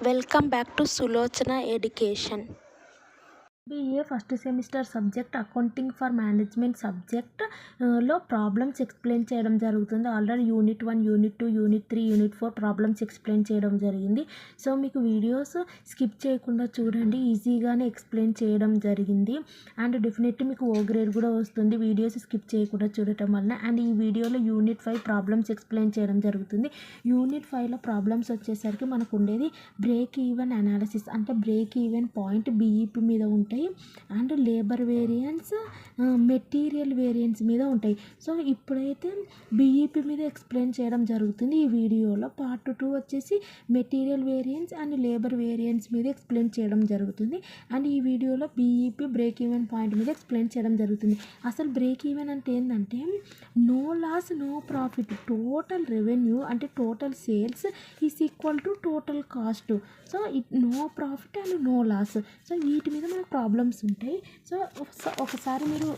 Welcome back to Sulochana Education. BA first semester subject accounting for management subject లో problems explain చేయడం జరుగుతుంది. Already unit 1, unit 2, unit 3, unit 4 problems explain చేయడం జరిగింది. So మీకు videos skip చేయకుండా చూడండి, ఈజీగానే ఎక్స్ప్లెయిన్ చేయడం జరిగింది. అండ్ డెఫినెట్లీ మీకు ఓ గ్రేడ్ కూడా వస్తుంది వీడియోస్ స్కిప్ చేయకుండా చూడటం వలన. అండ్ ఈ వీడియోలో యూనిట్ 5 ప్రాబ్లమ్స్ ఎక్స్ప్లెయిన్ చేయడం జరుగుతుంది. యూనిట్ 5లో ప్రాబ్లమ్స్ వచ్చేసరికి మనకు ఉండేది బ్రేక్ ఈవెన్ అనాలిసిస్, అంటే బ్రేక్ ఈవెన్ పాయింట్ BEP మీద ఉంటాయి and labour variance, material variance మీద ఉంటాయి. సో ఇప్పుడైతే BEP మీద ఎక్స్ప్లెయిన్ చేయడం జరుగుతుంది ఈ వీడియోలో. పార్ట్ 2 వచ్చేసి material variance and labour variance మీద ఎక్స్ప్లెయిన్ చేయడం జరుగుతుంది. అండ్ ఈ వీడియోలో BEP బ్రేక్ ఈవెన్ పాయింట్ మీద ఎక్స్ప్లెయిన్ చేయడం జరుగుతుంది. అసలు బ్రేక్ ఈవెన్ అంటే ఏంటంటే no loss no profit, total revenue అంటే total sales is equal to total cost. So no profit and no loss. So వీటి మీద మనకు ప్రాబ్లమ్స్ ఉంటాయి. సో ఒకసారి మీరు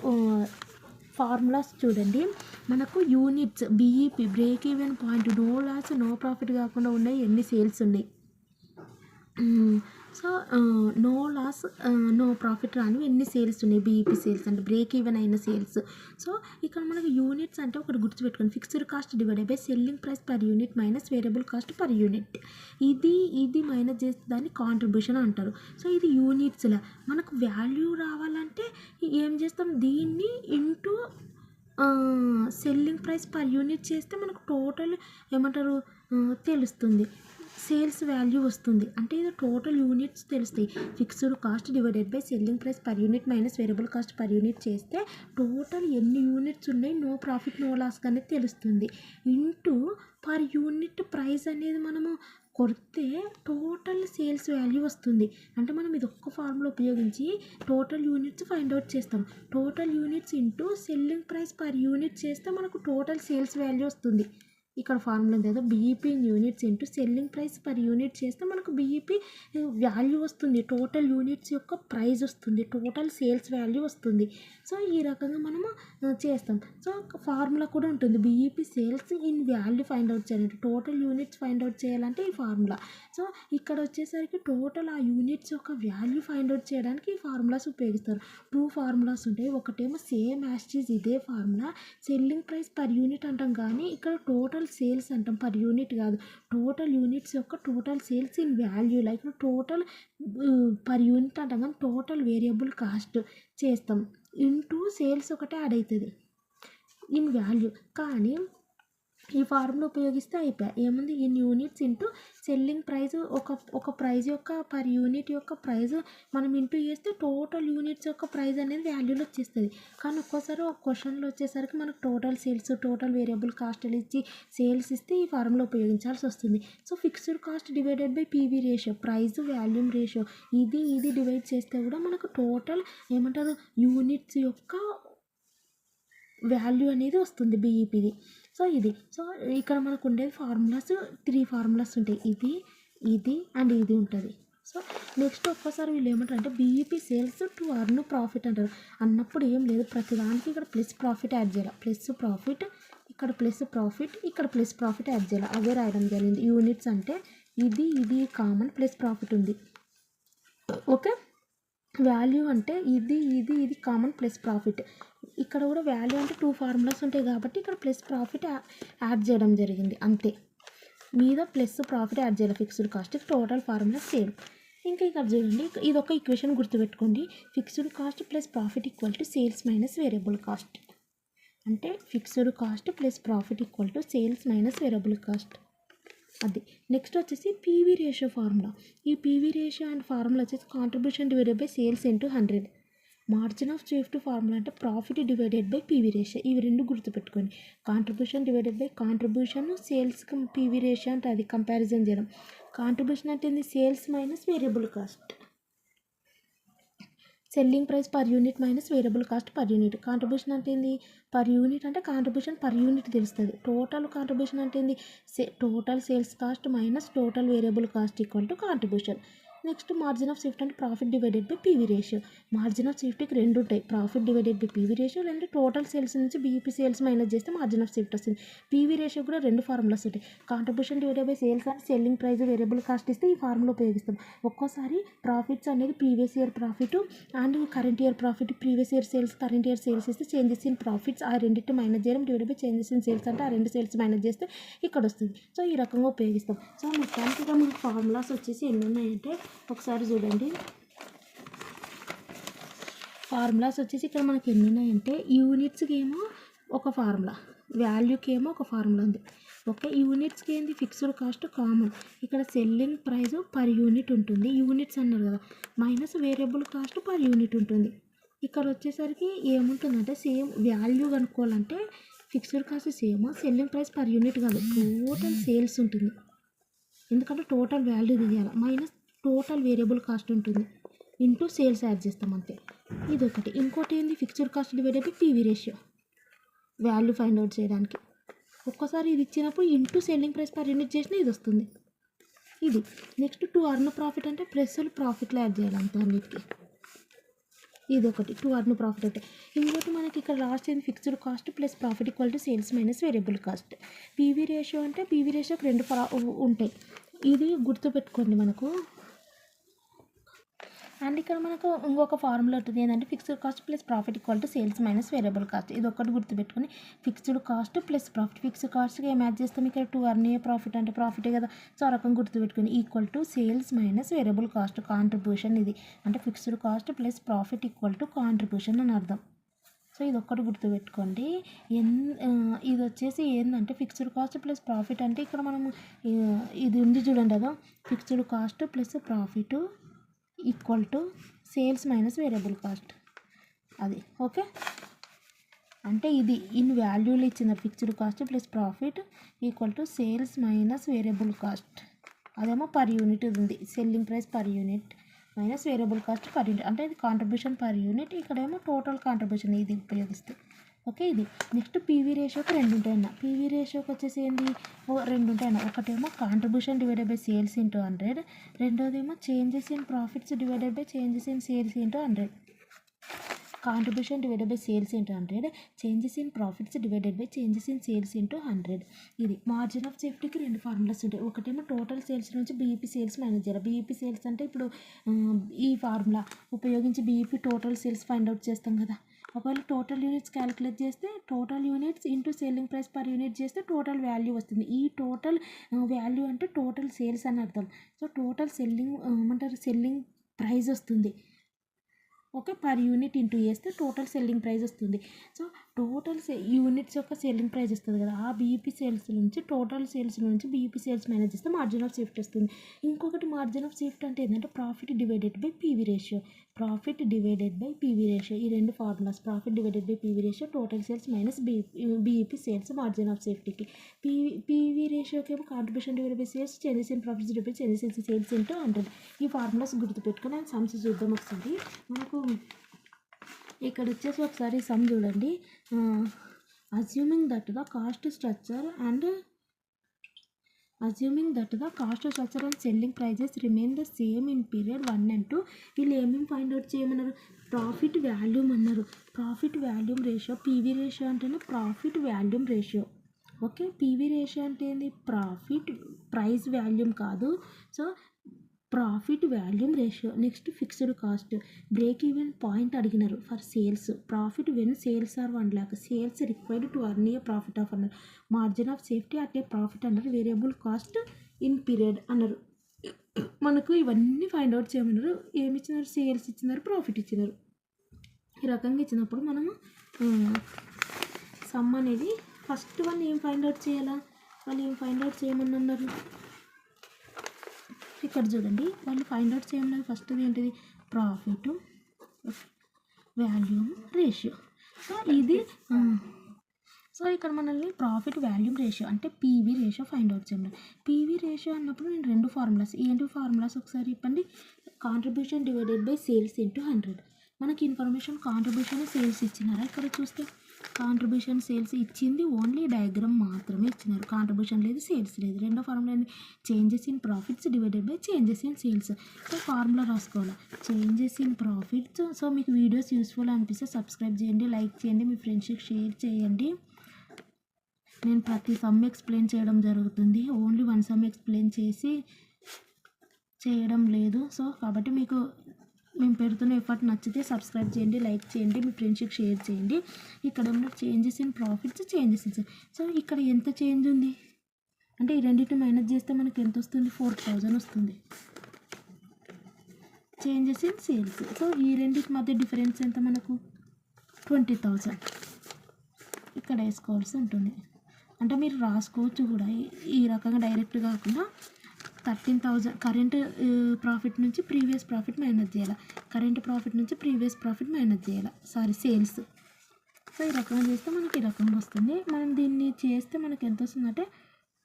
ఫార్ములాస్ చూడండి. మనకు units BEP break even point no loss no profit కాకుండా ఉన్నాయి ఎన్ని సేల్స్ ఉన్నాయి. So no loss no profit రాని ఎన్ని సేల్స్ ఉన్నాయి BEP సేల్స్ అంటే బ్రేక్ ఈవెన్ అయిన సేల్స్. సో ఇక్కడ మనకి యూనిట్స్ అంటే ఒకటి గుర్తుపెట్టుకోండి, fixed cost divided by selling price per unit minus variable cost per unit. ఇది మైనస్ చేస్తే దాన్ని కాంట్రిబ్యూషన్ అంటారు. సో ఇది యూనిట్స్లో మనకు వాల్యూ రావాలంటే ఏం చేస్తాం, దీన్ని into selling price per unit చేస్తే మనకు టోటల్ ఏమంటారు తెలుస్తుంది, సేల్స్ వాల్యూ వస్తుంది. అంటే ఇది టోటల్ యూనిట్స్ తెలుస్తాయి. Fixed cost divided by selling price per unit minus variable cost per unit చేస్తే టోటల్ ఎన్ని యూనిట్స్ ఉన్నాయి, నో ప్రాఫిట్ నో లాస్ అనేది తెలుస్తుంది. ఇంటూ పర్ యూనిట్ ప్రైస్ అనేది మనము కొడితే టోటల్ సేల్స్ వాల్యూ వస్తుంది. అంటే మనం ఇది ఒక్క ఫార్ములా ఉపయోగించి టోటల్ యూనిట్స్ ఫైండ్ అవుట్ చేస్తాం. Total units into selling price per unit చేస్తే మనకు టోటల్ సేల్స్ వాల్యూ వస్తుంది. ఇక్కడ ఫార్ములా ఏదో BEP units into selling price per unit చేస్తే మనకు BEP వాల్యూ వస్తుంది, టోటల్ యూనిట్స్ యొక్క ప్రైస్ వస్తుంది, టోటల్ సేల్స్ వాల్యూ వస్తుంది. సో ఈ రకంగా మనము చేస్తాం. సో ఫార్ములా కూడా ఉంటుంది, BEP sales in value find out చేయాలంటే టోటల్ యూనిట్స్ ఫైండ్ అవుట్ చేయాలంటే ఈ ఫార్ములా. సో ఇక్కడ వచ్చేసరికి టోటల్ ఆ యూనిట్స్ యొక్క వాల్యూ ఫైండ్ అవుట్ చేయడానికి ఈ ఫార్ములాస్ ఉపయోగిస్తారు. 2 ఫార్ములాస్ ఉంటాయి. ఒకటేమో సేమ్ యాజ్ ఇట్ ఈజ్ ఇదే formula, selling price per unit అంటాం, కానీ ఇక్కడ టోటల్ సేల్స్ అంటాం, పర్ యూనిట్ కాదు. టోటల్ యూనిట్స్ యొక్క total sales in value, like total per unit అంటాం, కానీ టోటల్ వేరియబుల్ కాస్ట్ చేస్తాం. ఇంటూ సేల్స్ ఒకటే యాడ్ అవుతుంది ఇన్ వాల్యూ. కానీ ఈ ఫార్ములా ఉపయోగిస్తే అయిపోయాయి. ఏముంది, in units into selling price, ఒక ప్రైస్ యొక్క పర్ యూనిట్ యొక్క ప్రైస్ మనం ఇంటూ చేస్తే టోటల్ యూనిట్స్ యొక్క ప్రైస్ అనేది వాల్యూలో వచ్చేస్తుంది. కానీ ఒక్కోసారి ఒక క్వశ్చన్లో వచ్చేసరికి మనకు టోటల్ సేల్స్ టోటల్ వేరియబుల్ కాస్ట్లు ఇచ్చి సేల్స్ ఇస్తే ఈ ఫార్ములా ఉపయోగించాల్సి వస్తుంది. So fixed cost divided by PV ratio, price volume ratio, ఇది డివైడ్ చేస్తే కూడా మనకు టోటల్ ఏమంటారు యూనిట్స్ యొక్క వాల్యూ అనేది వస్తుంది BEPది. సో ఇక్కడ మనకు ఉండేది ఫార్ములాస్ 3 ఫార్ములాస్ ఉంటాయి, ఇది అండ్ ఇది ఉంటుంది. సో నెక్స్ట్ ఒక్కసారి వీళ్ళు ఏమంటారు అంటే BEP sales to earn profit అంటారు. అన్నప్పుడు ఏం లేదు, ప్రతిదానికి ఇక్కడ ప్లస్ ప్రాఫిట్ యాడ్ చేయాలి. ప్లస్ ప్రాఫిట్, ఇక్కడ ప్లస్ ప్రాఫిట్, ఇక్కడ ప్లస్ ప్రాఫిట్ యాడ్ చేయాలి. అదే రాయడం జరిగింది. యూనిట్స్ అంటే ఇది కామన్, ప్లస్ ప్రాఫిట్ ఉంది. ఓకే, వాల్యూ అంటే ఇది కామన్ ప్లస్ ప్రాఫిట్. ఇక్కడ కూడా వాల్యూ అంటే 2 ఫార్ములాస్ ఉంటాయి కాబట్టి ఇక్కడ ప్లస్ ప్రాఫిట్ యాడ్ చేయడం జరిగింది అంతే. మీద ప్లస్ ప్రాఫిట్ యాడ్ చేయాలి. Fixed cost total formula same. ఇంకా ఇక్కడ చూడండి, ఇది ఒక ఈక్వేషన్ గుర్తుపెట్టుకోండి, fixed cost plus profit equal to sales minus variable cost. అంటే fixed cost plus profit equal to sales minus variable cost. అది నెక్స్ట్ వచ్చేసి PV రేషియో ఫార్ములా. ఈ PV రేషియో అండ్ ఫార్ములా వచ్చేసి contribution divided by sales into 100. Margin of safety formula అంటే profit divided by PV ratio. ఇవి రెండు గుర్తుపెట్టుకోండి, contribution divided by contribution, సేల్స్కి PV ratio అంటే అది కంపారిజన్ చేయడం. కాంట్రిబ్యూషన్ అంటే ఏంది, sales minus variable cost. Selling price per unit minus variable cost per unit. Contribution అంటే ఏంది, పర్ యూనిట్ అంటే కాంట్రిబ్యూషన్ పర్ యూనిట్ తెలుస్తుంది. టోటల్ కాంట్రిబ్యూషన్ అంటే ఏంది, total sales cost minus total variable cost equal to contribution. Next margin of safety అంటే profit divided by PV ratio. Margin of సేఫ్టీకి రెండు ఉంటాయి, profit divided by PV ratio, లేదంటే total sales నుంచి BEP sales minus చేస్తే margin of safety వస్తుంది. PV ratio కూడా రెండు ఫార్ములాస్ ఉంటాయి, contribution divided by sales and selling price variable cost ఇస్తే ఈ ఫార్ములా ఉపయోగిస్తాం. ఒక్కోసారి ప్రాఫిట్స్ అనేది previous year profit and current year profit, previous year sales current year sales ఇస్తే చేంజెస్ ఇన్ ప్రాఫిట్స్ ఆ రెండింటి మైనస్ చేయడం divided by changes in sales అంటే ఆ రెండు సేల్స్ మైనస్ చేస్తే ఇక్కడ వస్తుంది. సో ఈ రకంగా ఉపయోగిస్తాం. సో మొత్తానికి మనకు ఫార్ములాస్ వచ్చేసి ఎన్ని ఉన్నాయంటే ఒకసారి చూడండి. ఫార్ములాస్ వచ్చేసి ఇక్కడ మనకి ఎన్ని ఉన్నాయంటే యూనిట్స్కి ఏమో ఒక ఫార్ములా, వాల్యూకి ఏమో ఒక ఫార్ములా ఉంది. ఓకే, యూనిట్స్కి ఏంది ఫిక్స్డ్ కాస్ట్ కామన్, ఇక్కడ సెల్లింగ్ ప్రైస్ పర్ యూనిట్ ఉంటుంది, యూనిట్స్ అన్నారు కదా, minus variable cost per unit ఉంటుంది. ఇక్కడ వచ్చేసరికి ఏముంటుందంటే సేమ్ వాల్యూ కనుక్కోవాలంటే fixed cost same, selling price per unit కాదు టోటల్ సేల్స్ ఉంటుంది, ఎందుకంటే టోటల్ వాల్యూ తీయాలి, మైనస్ టోటల్ వేరియబుల్ కాస్ట్ ఉంటుంది, ఇంటూ సేల్స్ యాడ్ చేస్తాం అంతే. ఇది ఒకటి. ఇంకోటి ఏంది fixed cost divided by PV ratio, value find out చేయడానికి. ఒక్కసారి ఇది ఇచ్చినప్పుడు into selling price per unit చేసినా ఇది వస్తుంది. ఇది నెక్స్ట్ టు అర్న్ ప్రాఫిట్ అంటే ప్లస్లు ప్రాఫిట్లో యాడ్ చేయాలి అంతే అన్నిటికీ. ఇది ఒకటి టు అర్న్ ప్రాఫిట్ అంటే. ఇంకోటి మనకి ఇక్కడ లాస్ట్ ఏంది fixed cost plus profit equal to sales minus variable cost. PV ratio అంటే పీవీ రేషియోకి రెండు ఉంటాయి, ఇది గుర్తుపెట్టుకోండి మనకు. అండ్ ఇక్కడ మనకు ఇంకొక ఫార్ములా ఉంటుంది ఏంటంటే fixed cost plus profit equal to sales minus variable cost. ఇది ఒక్కటి గుర్తుపెట్టుకొని fixed cost plus profit, fixed కాస్ట్కి ఏం యాడ్ చేస్తాం ఇక్కడ టు అర్న్ ప్రాఫిట్ అంటే ప్రాఫిటే కదా, సో ఆ రకం గుర్తుపెట్టుకొని equal to sales minus variable cost contribution. ఇది అంటే fixed cost plus profit equal to contribution అని అర్థం. సో ఇది ఒక్కటి గుర్తుపెట్టుకోండి. ఇది వచ్చేసి ఏంటంటే ఫిక్స్డ్ కాస్ట్ ప్లస్ ప్రాఫిట్ అంటే ఇక్కడ మనము ఇది ఉంది చూడండి అదో fixed cost plus profit equal to sales minus variable cost అది. ఓకే, అంటే ఇది ఇన్ వాల్యూలు ఇచ్చింది fixed cost plus profit equal to sales minus variable cost, అదేమో పర్ యూనిట్ ఉంది, selling price per unit minus variable cost per unit అంటే ఇది contribution per unit, ఇక్కడేమో total contribution ఇది ఉపయోగిస్తే. ఓకే, ఇది నెక్స్ట్ పీవీ రేషియోకి రెండు ఉంటాయన్న. పీవీ రేషియోకి వచ్చేసి ఏంటి రెండు ఉంటాయన్న, ఒకటేమో contribution divided by sales into 100, రెండోదేమో changes in profits divided by changes in sales into 100. Contribution divided by sales into 100, changes in profits divided by changes in sales into 100. ఇది margin of సేఫ్టీకి రెండు formulas ఉంటాయి, ఒకటేమో total sales నుంచి BEP sales minus చేయాలి. BEP sales అంటే ఇప్పుడు ఈ ఫార్ములా ఉపయోగించి BEP total sales find out చేస్తాం కదా. ఒకవేళ టోటల్ యూనిట్స్ క్యాలిక్యులేట్ చేస్తే total units into selling price per unit చేస్తే టోటల్ వాల్యూ వస్తుంది. ఈ టోటల్ వాల్యూ అంటే టోటల్ సేల్స్ అని అర్థం. సో టోటల్ సెల్లింగ్ ఏమంటారు సెల్లింగ్ ప్రైస్ వస్తుంది. ఓకే, పర్ యూనిట్ ఇంటూ చేస్తే టోటల్ సెల్లింగ్ ప్రైస్ వస్తుంది. సో టోటల్ యూనిట్స్ యొక్క సెల్లింగ్ ప్రైస్ వస్తుంది కదా, ఆ బీఈపీ సేల్స్ నుంచి టోటల్ సేల్స్ నుంచి బీఈపీ సేల్స్ మేనేజ్ చేస్తే మార్జిన్ ఆఫ్ సేఫ్టీ వస్తుంది. ఇంకొకటి మార్జిన్ ఆఫ్ సేఫ్టీ అంటే ఏంటంటే profit divided by PV ratio, profit divided by PV ratio. ఈ రెండు formulas profit divided by PV ratio, total sales minus BEP sales margin of సేఫ్టీకి. PV రేషియోకి ఏమో contribution divided by sales, changes in profits divided by changes in sales into 100. ఈ formulas గుర్తుపెట్టుకుని నేను sums చూద్దాం ఒకసారి. మనకు ఇక్కడ వచ్చేసి ఒకసారి సమ్ చూడండి. Assuming that the cost structure and selling prices remain the same in period 1 and 2. వీళ్ళు ఏమేమి ఫైండ్ అవుట్ చేయమన్నారు, ప్రాఫిట్ వాల్యూమ్ అన్నారు. Profit volume ratio, PV ratio అంటేనే profit volume ratio. Okay, PV ratio అంటే ఏంది ప్రాఫిట్ ప్రైస్ వాల్యూమ్ కాదు, so profit volume ratio. Next fixed cost, break even point అడిగినారు for sales, profit when sales are 1 lakh, sales required to earn a profit of అన్నారు. Margin of safety at a profit అన్నారు. Variable cost in period అన్నారు. మనకు ఇవన్నీ find out చేయమన్నారు. ఏమి ఇచ్చినారు, sales ఇచ్చినారు, ప్రాఫిట్ ఇచ్చినారు. ఈ రకంగా ఇచ్చినప్పుడు మనము సమ్ అనేది ఫస్ట్ వన్ ఏం ఫైండ్ అవుట్ చేయాలా, వాళ్ళు ఏం ఫైండ్ అవుట్ చేయమని అన్నారు. ఇక్కడ చూడండి వాళ్ళు ఫైండ్ అవుట్ చేయమన్నారు. ఫస్ట్ ఏంటిది ప్రాఫిట్ వాల్యూమ్ రేషియో. సో ఇది సో ఇక్కడ మనల్ని ప్రాఫిట్ వాల్యూమ్ రేషియో అంటే పీవీ రేషియో ఫైండ్ అవుట్ చేయమన్నారు. పీవీ రేషియో అన్నప్పుడు నేను రెండు ఫార్ములాస్, ఏంటి ఫార్ములాస్ ఒకసారి చెప్పండి. Contribution divided by sales into 100. మనకి ఇన్ఫర్మేషన్ కాంట్రిబ్యూషన్ సేల్స్ ఇచ్చినారా ఇక్కడ చూస్తే, కాంట్రిబ్యూషన్ సేల్స్ ఇచ్చింది ఓన్లీ డయాగ్రామ్ మాత్రమే ఇచ్చినారు. కాంట్రిబ్యూషన్ లేదు, సేల్స్ లేదు. రెండో ఫార్ములా ఏంది? Changes in profits divided by changes in sales. So formula రాసుకోవాలి, చేంజెస్ ఇన్ ప్రాఫిట్స్. సో మీకు వీడియోస్ యూస్ఫుల్ అనిపిస్తే సబ్స్క్రైబ్ చేయండి, లైక్ చేయండి, మీ ఫ్రెండ్స్కి షేర్ చేయండి. నేను ప్రతి సమ్ ఎక్స్ప్లెయిన్ చేయడం జరుగుతుంది, ఓన్లీ వన్ సమ్ ఎక్స్ప్లెయిన్ చేసి చేయడం లేదు. సో కాబట్టి మీకు మేము పెడుతున్న ఎఫర్ట్ నచ్చితే సబ్స్క్రైబ్ చేయండి, లైక్ చేయండి, మీ ఫ్రెండ్స్కి షేర్ చేయండి. ఇక్కడ ఉన్న changes in profits, changes in sales. So ఇక్కడ ఎంత చేంజ్ ఉంది అంటే ఈ రెండింటిని మైనస్ చేస్తే మనకి ఎంత వస్తుంది? 4000 వస్తుంది. Changes in sales. సో ఈ రెండింటి మధ్య డిఫరెన్స్ ఎంత మనకు? 20,000 ఇక్కడ వేసుకోవాల్సి ఉంటుంది. అంటే మీరు రాసుకోవచ్చు కూడా ఈ రకంగా డైరెక్ట్ కాకుండా 13,000 కరెంట్ ప్రాఫిట్ నుంచి ప్రీవియస్ ప్రాఫిట్ మైనస్ చేయాలి, కరెంట్ ప్రాఫిట్ నుంచి ప్రీవియస్ ప్రాఫిట్ మైనస్ చేయాలి, సేల్స్. సో ఈ రకంగా చేస్తే మనకి ఈ రకంగా వస్తుంది. మనం దీన్ని చేస్తే మనకి ఎంత వస్తుందంటే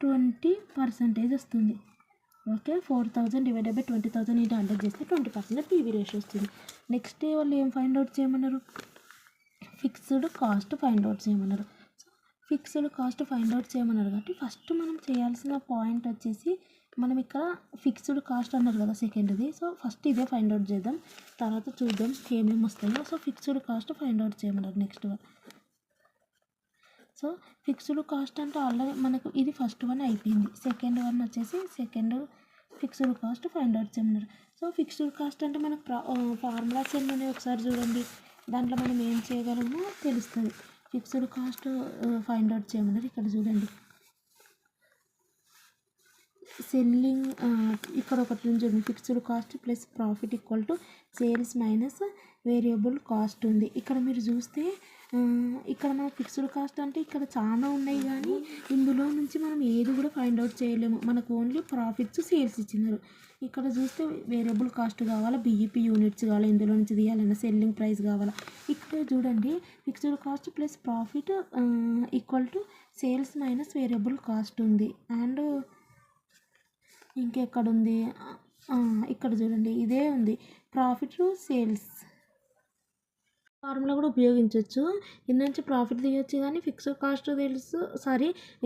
20% వస్తుంది. ఓకే, 4,000 డివైడెడ్ బై 20,000 ఇంటూ 100 చేస్తే 20% పీవీ రేషియో వస్తుంది. నెక్స్ట్ వాళ్ళు ఏం ఫైండ్ అవుట్ చేయమన్నారు? ఫిక్స్డ్ కాస్ట్ ఫైండ్ అవుట్ చేయమన్నారు. ఫిక్స్డ్ కాస్ట్ ఫైండ్ అవుట్ చేయమన్నారు కాబట్టి ఫస్ట్ మనం చేయాల్సిన పాయింట్ వచ్చేసి, మనం ఇక్కడ ఫిక్స్డ్ కాస్ట్ అన్నారు కదా సెకండ్ది. సో ఫస్ట్ ఇదే ఫైండ్ అవుట్ చేద్దాం, తర్వాత చూద్దాం ఏమేమి వస్తాయో. So fixed cost find out చేయమన్నారు next one. So fixed cost అంటే ఆల్రెడీ మనకు ఇది ఫస్ట్ వన్ అయిపోయింది. సెకండ్ వన్ వచ్చేసి second fixed cost find out చేయమన్నారు. సో ఫిక్స్డ్ కాస్ట్ అంటే మనకు ఫార్ములాస్ ఏమన్నా ఒకసారి చూడండి, దాంట్లో మనం ఏం చేయగలమో తెలుస్తుంది. ఫిక్స్డ్ కాస్ట్ ఫైండ్ అవుట్ చేయమన్నారు. ఇక్కడ చూడండి, సెల్లింగ్ ఇక్కడ ఒకటి నుంచి ఉంది, fixed cost plus profit equal to sales minus variable cost ఉంది. ఇక్కడ మీరు చూస్తే ఇక్కడ మన ఫిక్స్డ్ కాస్ట్ అంటే ఇక్కడ చాలా ఉన్నాయి, కానీ ఇందులో నుంచి మనం ఏది కూడా ఫైండ్ అవుట్ చేయలేము. మనకు ఓన్లీ ప్రాఫిట్స్ సేల్స్ ఇచ్చినారు. ఇక్కడ చూస్తే వేరియబుల్ కాస్ట్ కావాలా, బీఈపీ యూనిట్స్ కావాలా, ఇందులో నుంచి తీయాలన్నా సెల్లింగ్ ప్రైస్ కావాలా. ఇక్కడ చూడండి, fixed cost plus profit equal to sales minus variable cost ఉంది. అండ్ ఇంకెక్కడుంది? ఇక్కడ చూడండి, ఇదే ఉంది, ప్రాఫిట్ సేల్స్. ఫార్ములా కూడా ఉపయోగించవచ్చు. ఇందు నుంచి ప్రాఫిట్ తీయొచ్చు కానీ ఫిక్స్డ్ కాస్ట్ తెలుసు,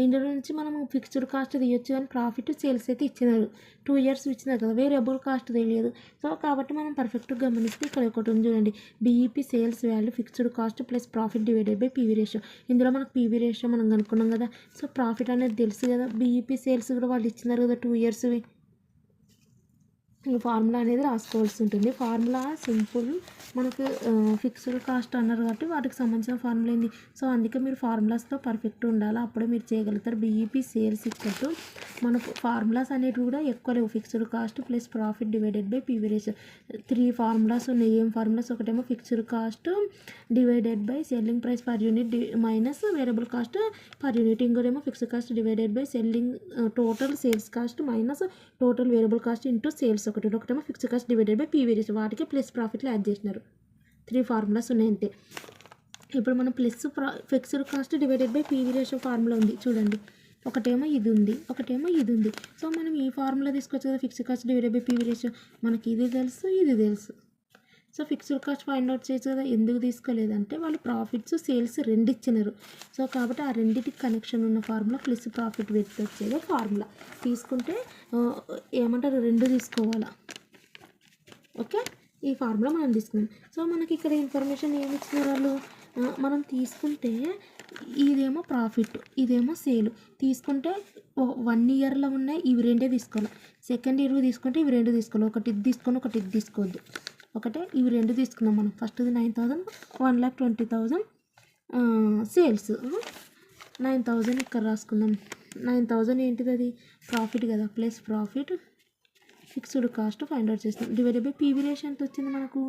ఇందులో నుంచి మనం ఫిక్స్డ్ కాస్ట్ తీయొచ్చు కానీ ప్రాఫిట్ సేల్స్ అయితే ఇచ్చినారు. 2 years ఇచ్చినారు కదా, వేరియబుల్ కాస్ట్ తెలియదు. సో కాబట్టి మనం పర్ఫెక్ట్గా గమనిస్తే ఇక్కడ ఒకటి ఉంది చూడండి, BEP sales value fixed cost plus profit divided by PV ratio. ఇందులో మనకు పీవీ రేషియో మనం కనుక్కున్నాం కదా. సో ప్రాఫిట్ అనేది తెలుసు కదా, బీఈపీ సేల్స్ కూడా వాళ్ళు ఇచ్చినారు కదా 2 yearsవి. ఈ ఫార్ములా అనేది రాసుకోవాల్సి ఉంటుంది. ఫార్ములా సింపుల్, మనకు ఫిక్స్డ్ కాస్ట్ అన్నారు కాబట్టి వాటికి సంబంధించిన ఫార్ములా ఏంది. సో అందుకే మీరు ఫార్ములాస్తో పర్ఫెక్ట్ ఉండాలి, అప్పుడే మీరు చేయగలుగుతారు. బీఈపీ సేల్స్ ఈక్వల్ మనకు ఫార్ములాస్ అనేవి కూడా ఎక్కువ లేవు. Fixed cost plus profit divided by PV ratio 3 formulas ఉన్నాయి. ఏం ఫార్ములాస్? ఒకటేమో fixed cost divided by selling price per unit minus variable cost per unit. ఇంకోటేమో fixed cost divided by selling total sales cost minus total variable cost into sales. ఒకటేమో fixed cost divided by PV ratio. వాటికి plus ప్రాఫిట్లు add చేసినారు. 3 formulas ఉన్నాయి అంతే. ఇప్పుడు మనం fixed cost divided by PV ratio formula ఉంది చూడండి, ఒకటేమో ఇది ఉంది, ఒకటేమో ఇది ఉంది. సో మనం ఈ ఫార్ములా తీసుకోవచ్చు కదా, fixed cost divided by PV ratio. మనకి ఇది తెలుసు, ఇది తెలుసు. So fixed cost find out చేయొచ్చు కదా. ఎందుకు తీసుకోలేదంటే వాళ్ళు ప్రాఫిట్స్ సేల్స్ రెండు ఇచ్చినారు. సో కాబట్టి ఆ రెండింటికి కనెక్షన్ ఉన్న ఫార్ములా ప్లస్ ప్రాఫిట్ పెట్టి వచ్చేదే ఫార్ములా. తీసుకుంటే ఏమంటారు, 2 తీసుకోవాలా. ఓకే, ఈ ఫార్ములా మనం తీసుకున్నాం. సో మనకి ఇక్కడ ఇన్ఫర్మేషన్ ఏమి ఇచ్చినారు వాళ్ళు, మనం తీసుకుంటే ఇదేమో ప్రాఫిట్, ఇదేమో సేల్. తీసుకుంటే 1 yearలో ఉన్నాయి, ఇవి రెండే తీసుకోవాలి. సెకండ్ ఇయర్ తీసుకుంటే ఇవి రెండు తీసుకోవాలి. ఒకటి ఇది తీసుకొని ఒకటి ఇది తీసుకోవద్దు. ఒకటే ఇవి రెండు తీసుకున్నాం మనం. ఫస్ట్ది 9,000, 1,20,000 సేల్స్. 9,000 ఇక్కడ రాసుకుందాం. 9,000 ఏంటిది? అది ప్రాఫిట్ కదా, plus profit fixed cost find out చేస్తాం. డివైడెడ్ బై పీవీ రేషియో ఎంత వచ్చింది మనకు?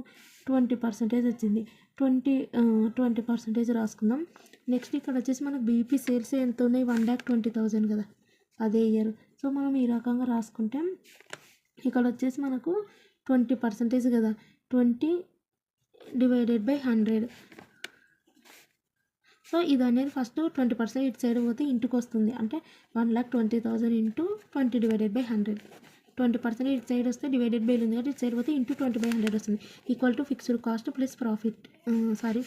20% వచ్చింది. 20% రాసుకుందాం. నెక్స్ట్ ఇక్కడ వచ్చేసి మనకు బీపీ సేల్స్ ఎంత ఉన్నాయి? 1,20,000 కదా, అదే ఇయర్. సో మనం ఈ రకంగా రాసుకుంటే ఇక్కడ వచ్చేసి మనకు 20% కదా, 20 డివైడెడ్ బై 100. సో ఇది అనేది ఫస్ట్ 20% ఇటు సైడ్ పోతే ఇంటికి వస్తుంది, అంటే 1,20,000 ఇంటూ 20 డివైడెడ్ బై 100. 20% ఇటు సైడ్ వస్తే డివైడెడ్ బై ఉంది కాబట్టి ఇటు సైడ్ పోతే ఇంటూ 20/100 వస్తుంది. Equal to fixed cost plus profit,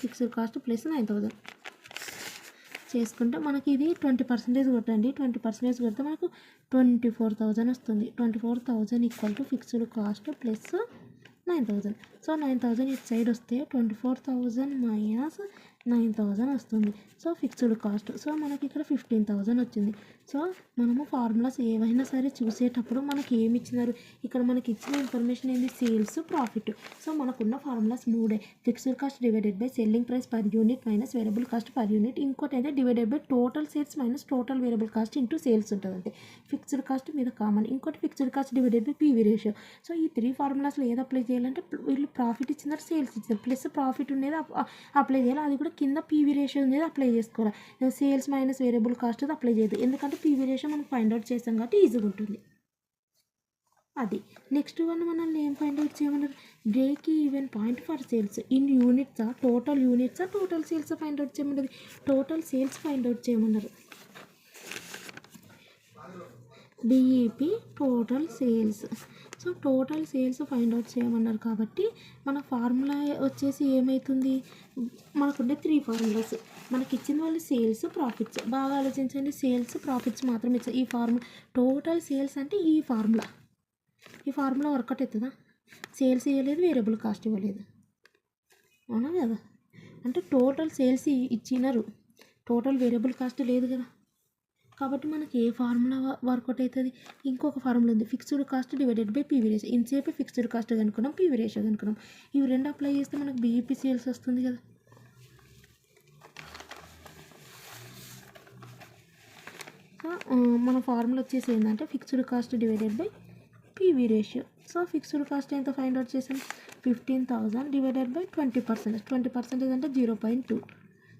fixed cost plus 9,000. చేసుకుంటే మనకి ఇది 20% కొట్టండి. 20% కొడితే మనకు 24,000 వస్తుంది. 24,000 equal to fixed cost plus 9,000. So 9,000 ఇటు సైడ్ వస్తే 24,000 మైనస్ 9,000 వస్తుంది. So fixed cost. సో మనకి ఇక్కడ 15,000 వచ్చింది. సో మనము ఫార్ములాస్ ఏవైనా సరే చూసేటప్పుడు మనకి ఏమి ఇచ్చినారు, ఇక్కడ మనకి ఇచ్చిన ఇన్ఫర్మేషన్ ఏంది, సేల్స్ ప్రాఫిట్. సో మనకున్న ఫార్ములాస్ మూడే, fixed cost divided by selling price per unit minus variable cost per unit. ఇంకోటి అయితే divided by total sales minus total variable cost into sales ఉంటుంది. అంటే ఫిక్స్డ్ కాస్ట్ మీద కామన్. ఇంకోటి fixed cost divided by PV ratio. So ఈ 3 ఫార్ములాస్లో ఏది apply చేయాలంటే వీళ్ళు ప్రాఫిట్ ఇచ్చినారు, సేల్స్ ఇచ్చినారు, ప్లస్ ప్రాఫిట్ ఉండేది అప్లై చేయాలి. అది కూడా కింద పీవీ రేషియో అనేది అప్లై చేసుకోవాలి. సేల్స్ మైనస్ వేరియబుల్ కాస్ట్ అది అప్లై చేయదు, ఎందుకంటే పీవీ రేషియో మనం ఫైండ్ అవుట్ చేస్తాం కాబట్టి ఈజీగా ఉంటుంది. అది నెక్స్ట్ వన్ మనల్ని ఏం ఫైండ్ అవుట్ చేయమన్నారు, break even point for sales in యూనిట్సా టోటల్ యూనిట్సా టోటల్ సేల్స్ ఫైండ్ అవుట్ చేయమన్నది. టోటల్ సేల్స్ ఫైండ్ అవుట్ చేయమన్నారు. DEP total sales. So total sales find out చేయమన్నారు కాబట్టి మన ఫార్ములా వచ్చేసి ఏమవుతుంది, మనకుండే 3 ఫార్ములాస్. మనకి ఇచ్చిన వాళ్ళు సేల్స్ ప్రాఫిట్స్. బాగా ఆలోచించండి, సేల్స్ ప్రాఫిట్స్ మాత్రం ఇచ్చారు. ఈ ఫార్ములా టోటల్ సేల్స్ అంటే ఈ ఫార్ములా వర్కౌట్ అవుతుందా, సేల్స్ ఇవ్వలేదు, వేరియబుల్ కాస్ట్ ఇవ్వలేదు, అవునా కదా. అంటే టోటల్ సేల్స్ ఇచ్చినారు, టోటల్ వేరియబుల్ కాస్ట్ లేదు కదా. కాబట్టి మనకి ఏ ఫార్ములా వర్కౌట్ అవుతుంది, ఇంకొక ఫార్ములా ఉంది, fixed cost divided by PV ratio. ఇంతసేపు ఫిక్స్డ్ కాస్ట్ కనుక్కున్నాం, పీవీ రేషియో కనుక్కున్నాం. ఇవి రెండు అప్లై చేస్తే మనకు బీఈపీ సేల్స్ వస్తుంది కదా. సో మన ఫార్ములా వచ్చేసి ఏంటంటే fixed cost divided by PV ratio. So fixed cost ఎంత ఫైండ్ అవుట్ చేసాం, 15,000 డివైడెడ్ బై 20%. 20% అంటే 0.2.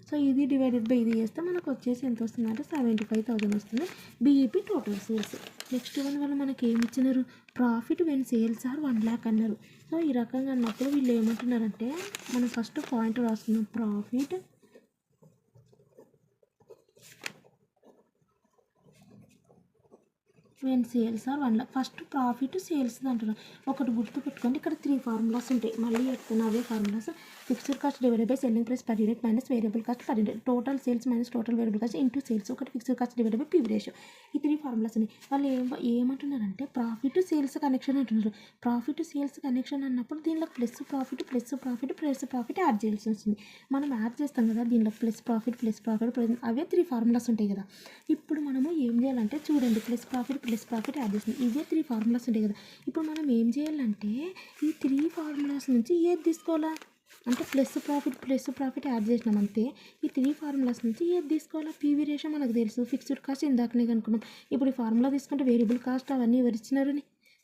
సో ఇది డివైడెడ్ బై ఇది చేస్తే మనకు వచ్చేసి ఎంత వస్తుంది అంటే 75,000 వస్తుంది, BEP total sales. Next one వాళ్ళు మనకి ఏమి ఇచ్చినారు, profit when sales are 1 lakh అన్నారు. సో ఈ రకంగా అన్నప్పుడు వీళ్ళు ఏమంటున్నారంటే మనం ఫస్ట్ పాయింట్ రాస్తున్నాం, profit when sales are 1 lakh. First profit sales అంటున్నాం. ఒకటి గుర్తు పెట్టుకోండి, ఇక్కడ 3 ఫార్ములాస్ ఉంటాయి. మళ్ళీ చెప్తున్నా అవే formulas, fixed cost divided by selling price per unit minus variable cost per unit, total sales minus total variable cost into sales, ఒకటి fixed cost divided by PV ratio. ఈ 3 ఫార్ములాస్ ఉన్నాయి. వాళ్ళు ఏమంటున్నారంటే ప్రాఫిట్ సేల్స్ కనెక్షన్ అంటున్నారు. Profit sales connection అన్నప్పుడు దీనిలో plus profit add చేయాల్సి వస్తుంది. మనం యాడ్ చేస్తాం కదా దీనిలో ప్లస్ ప్రాఫిట్ అవే 3 ఫార్ములాస్ ఉంటాయి కదా. ఇప్పుడు మనము ఏం చేయాలంటే చూడండి, ప్లస్ ప్రాఫిట్ యాడ్ చేస్తుంది, ఇవే 3 ఫార్ములాస్ ఉంటాయి కదా. ఇప్పుడు మనం ఏం చేయాలంటే ఈ 3 ఫార్ములాస్ నుంచి ఏది తీసుకోవాలా అంటే ప్లస్ ప్రాఫిట్ యాడ్ చేసినాం అంతే. ఈ 3 ఫార్ములాస్ నుంచి ఏది తీసుకోవాలా, పీవీ రేషియో మనకు తెలుసు, ఫిక్స్డ్ కాస్ట్ ఇందాకనే కనుక్కున్నాం. ఇప్పుడు ఈ ఫార్ములా తీసుకుంటే వేరియబుల్ కాస్ట్ అవన్నీ ఎవరు ఇచ్చినారని,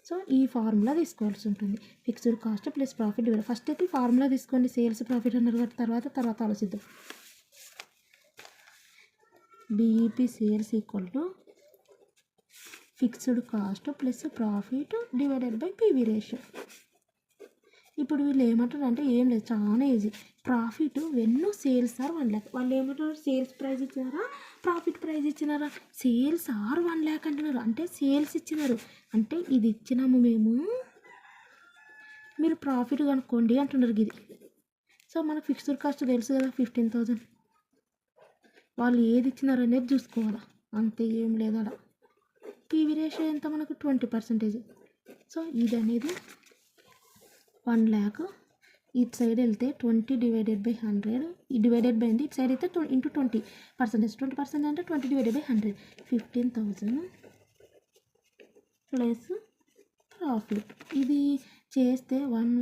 సో ఈ ఫార్ములా తీసుకోవాల్సి ఉంటుంది, fixed cost plus profit divide. First అయితే ఫార్ములా తీసుకోండి, సేల్స్ ప్రాఫిట్ అన్నారు కాబట్టి తర్వాత ఆలోచిద్దాం. BEP sales equal to fixed cost plus profit divided by PV ratio. ఇప్పుడు వీళ్ళు ఏమంటారు అంటే ఏం లేదు, చాలా easy. Profit when sales are 1 lakh. వాళ్ళు ఏమంటారు, సేల్స్ ప్రైస్ ఇచ్చినారా ప్రాఫిట్ ప్రైస్ ఇచ్చినారా, సేల్స్ ఆర్ 1 lakh అంటున్నారు. అంటే సేల్స్ ఇచ్చినారు అంటే ఇది ఇచ్చినాము మేము, మీరు ప్రాఫిట్ కనుక్కోండి అంటున్నారు ఇది. సో మనకు ఫిక్స్డ్ కాస్ట్ తెలుసు కదా 15,000. వాళ్ళు ఏది ఇచ్చినారు అనేది చూసుకోవాలి, అంతే, ఏం లేదు అలా. పీవీ రేషియో ఎంత మనకు 20%. సో ఇది అనేది 1 lakh. ఇటు సైడ్ వెళ్తే 20 డివైడెడ్ బై 100, డివైడెడ్ బై ఇటు సైడ్ అయితే ఇంటూ 20%. 20% అంటే 20 డివైడెడ్ బై 100, 15,000 ప్లస్ ప్రాఫిట్. ఇది చేస్తే 1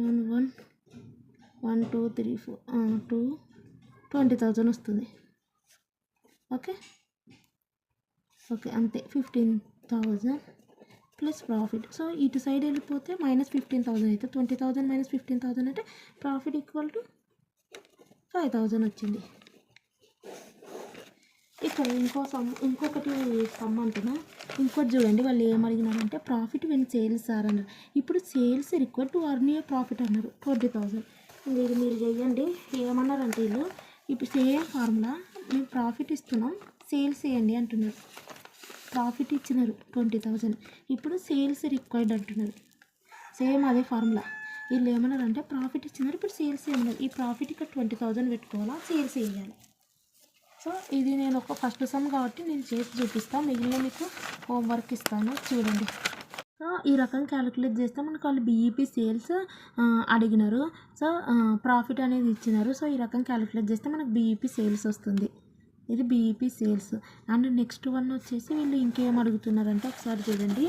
2 3 4 20,000 వస్తుంది. ఓకే అంతే, 15,000 ప్లస్ ప్రాఫిట్. సో ఇటు సైడ్ వెళ్ళిపోతే మైనస్ 15,000 అయితే 20,000 మైనస్ 15,000 అంటే ప్రాఫిట్ ఈక్వల్ టు 5,000 వచ్చింది. ఇక్కడ ఇంకొకటి సమ్ అంటున్నా, ఇంకోటి చూడండి. వాళ్ళు ఏం అడిగినారంటే ప్రాఫిట్ వెన్ సేల్స్ ఆర్ అన్నారు. ఇప్పుడు sales require to earn a profit అన్నారు 20,000. ఇది మీరు చేయండి. ఏమన్నారంటే వీళ్ళు ఇప్పుడు సేమ్ ఫార్ములా, మేము ప్రాఫిట్ ఇస్తున్నాం సేల్స్ చేయండి అంటున్నారు. ప్రాఫిట్ ఇచ్చినారు 20,000, ఇప్పుడు సేల్స్ రిక్వైర్డ్ అంటున్నారు. సేమ్ అదే ఫార్ములా. వీళ్ళు ఏమన్నారంటే ప్రాఫిట్ ఇచ్చినారు, ఇప్పుడు సేల్స్ ఏమన్నారు. ఈ ప్రాఫిట్ ఇక్కడ 20,000 పెట్టుకోవాలా, సేల్స్ వేయాలి. సో ఇది నేను ఒక ఫస్ట్ సమ్ కాబట్టి నేను చేసి చూపిస్తాను, మిగిలిన మీకు హోంవర్క్ ఇస్తాను చూడండి. సో ఈ రకం క్యాలిక్యులేట్ చేస్తే మనకు వాళ్ళు బీఈపీ సేల్స్ అడిగినారు. సో ప్రాఫిట్ అనేది ఇచ్చినారు. సో ఈ రకం క్యాలిక్యులేట్ చేస్తే మనకు బీఈపీ సేల్స్ వస్తుంది. ఇది BEP sales. And next one వచ్చేసి వీళ్ళు ఇంకేం అడుగుతున్నారంటే ఒకసారి చూడండి.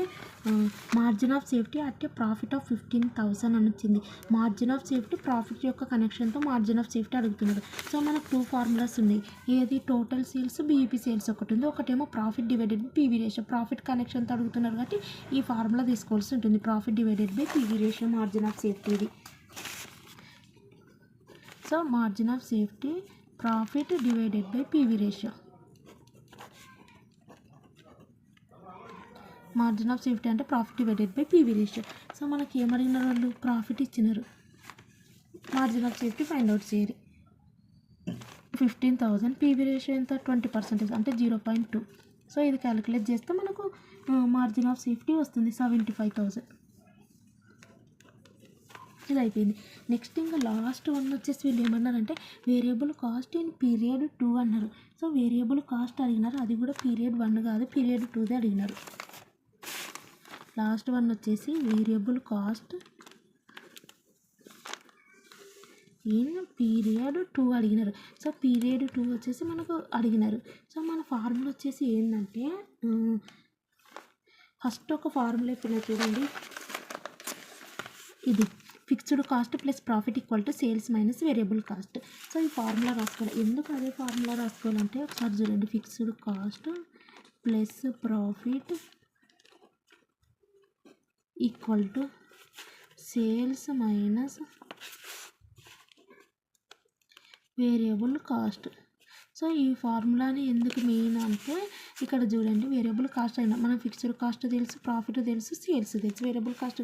Margin of safety at a profit of 15,000 అని వచ్చింది. మార్జిన్ ఆఫ్ సేఫ్టీ ప్రాఫిట్ యొక్క కనెక్షన్తో మార్జిన్ ఆఫ్ సేఫ్టీ అడుగుతున్నారు. సో మనకు 2 ఫార్ములాస్ ఉన్నాయి. ఏది టోటల్ సేల్స్, బీఈపీ సేల్స్ ఒకటి ఉంది, ఒకటేమో profit divided by PV ratio. Profit కనెక్షన్తో అడుగుతున్నారు కాబట్టి ఈ ఫార్ములా తీసుకోవాల్సి ఉంటుంది, profit divided by PV ratio margin of safety ఇది. So margin of safety profit divided by PV ratio. Margin of safety అంటే profit divided by PV ratio. So మనకి ఏమడిగినారు వాళ్ళు, ప్రాఫిట్ ఇచ్చినారు, margin of safety find out చేయాలి. 15,000, PV ratio ఎంత 20% అంటే 0.2. So ఇది క్యాలిక్యులేట్ చేస్తే మనకు మార్జిన్ ఆఫ్ సేఫ్టీ వస్తుంది 75,000. ఇది అయిపోయింది. నెక్స్ట్ ఇంకా లాస్ట్ వన్ వచ్చేసి వీళ్ళు ఏమన్నారంటే వేరియబుల్ కాస్ట్ ఇన్ పీరియడ్ 2 అన్నారు. సో వేరియబుల్ కాస్ట్ అడిగినారు, అది కూడా పీరియడ్ 1 కాదు, పీరియడ్ 2దే అడిగినారు. లాస్ట్ వన్ వచ్చేసి వేరియబుల్ కాస్ట్ ఇన్ పీరియడ్ 2 అడిగినారు. సో పీరియడ్ 2 వచ్చేసి మనకు అడిగినారు. సో మన ఫార్ములా వచ్చేసి ఏంటంటే ఫస్ట్ ఒక ఫార్ములా ఇప్పుడు చూడండి, ఇది fixed cost plus profit equal to sales minus variable cost. So ఈ ఫార్ములా రాసుకోవాలి. ఎందుకు అదే ఫార్ములా రాసుకోవాలంటే ఒకసారి చూడండి, fixed cost plus profit equal to sales minus variable cost. So ఈ ఫార్ములాని ఎందుకు మెయిన్ అంటే ఇక్కడ చూడండి, వేరియబుల్ కాస్ట్ అయినా మనం ఫిక్స్డ్ కాస్ట్ తెలుసు, ప్రాఫిట్ తెలుసు, సేల్స్ తెలుసు, వేరియబుల్ కాస్ట్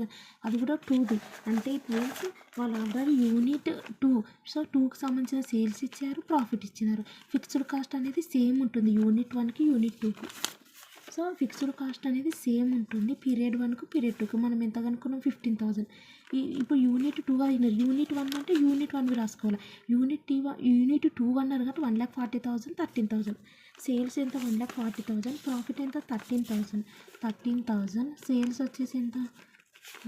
అది కూడా 2ది. అంటే ఇట్ మీన్స్ వాళ్ళు ఆల్రెడీ యూనిట్ 2. సో 2కి సంబంధించిన సేల్స్ ఇచ్చారు, ప్రాఫిట్ ఇచ్చినారు. ఫిక్స్డ్ కాస్ట్ అనేది సేమ్ ఉంటుంది యూనిట్ 1కి యూనిట్ 2కి. సో ఫిక్స్డ్ కాస్ట్ అనేది సేమ్ ఉంటుంది పీరియడ్ 1కు పీరియడ్ 2కు. మనం ఎంత కనుక్కున్నాం 15,000. ఇప్పుడు యూనిట్ 2 అయినారు, యూనిట్ 1 అంటే యూనిట్ 1 రాసుకోవాలి. యూనిట్ 2 అన్నారు కాబట్టి 1,40,000 13,000. సేల్స్ ఎంత 1,40,000, ప్రాఫిట్ ఎంత 13,000. సేల్స్ వచ్చేసి ఎంత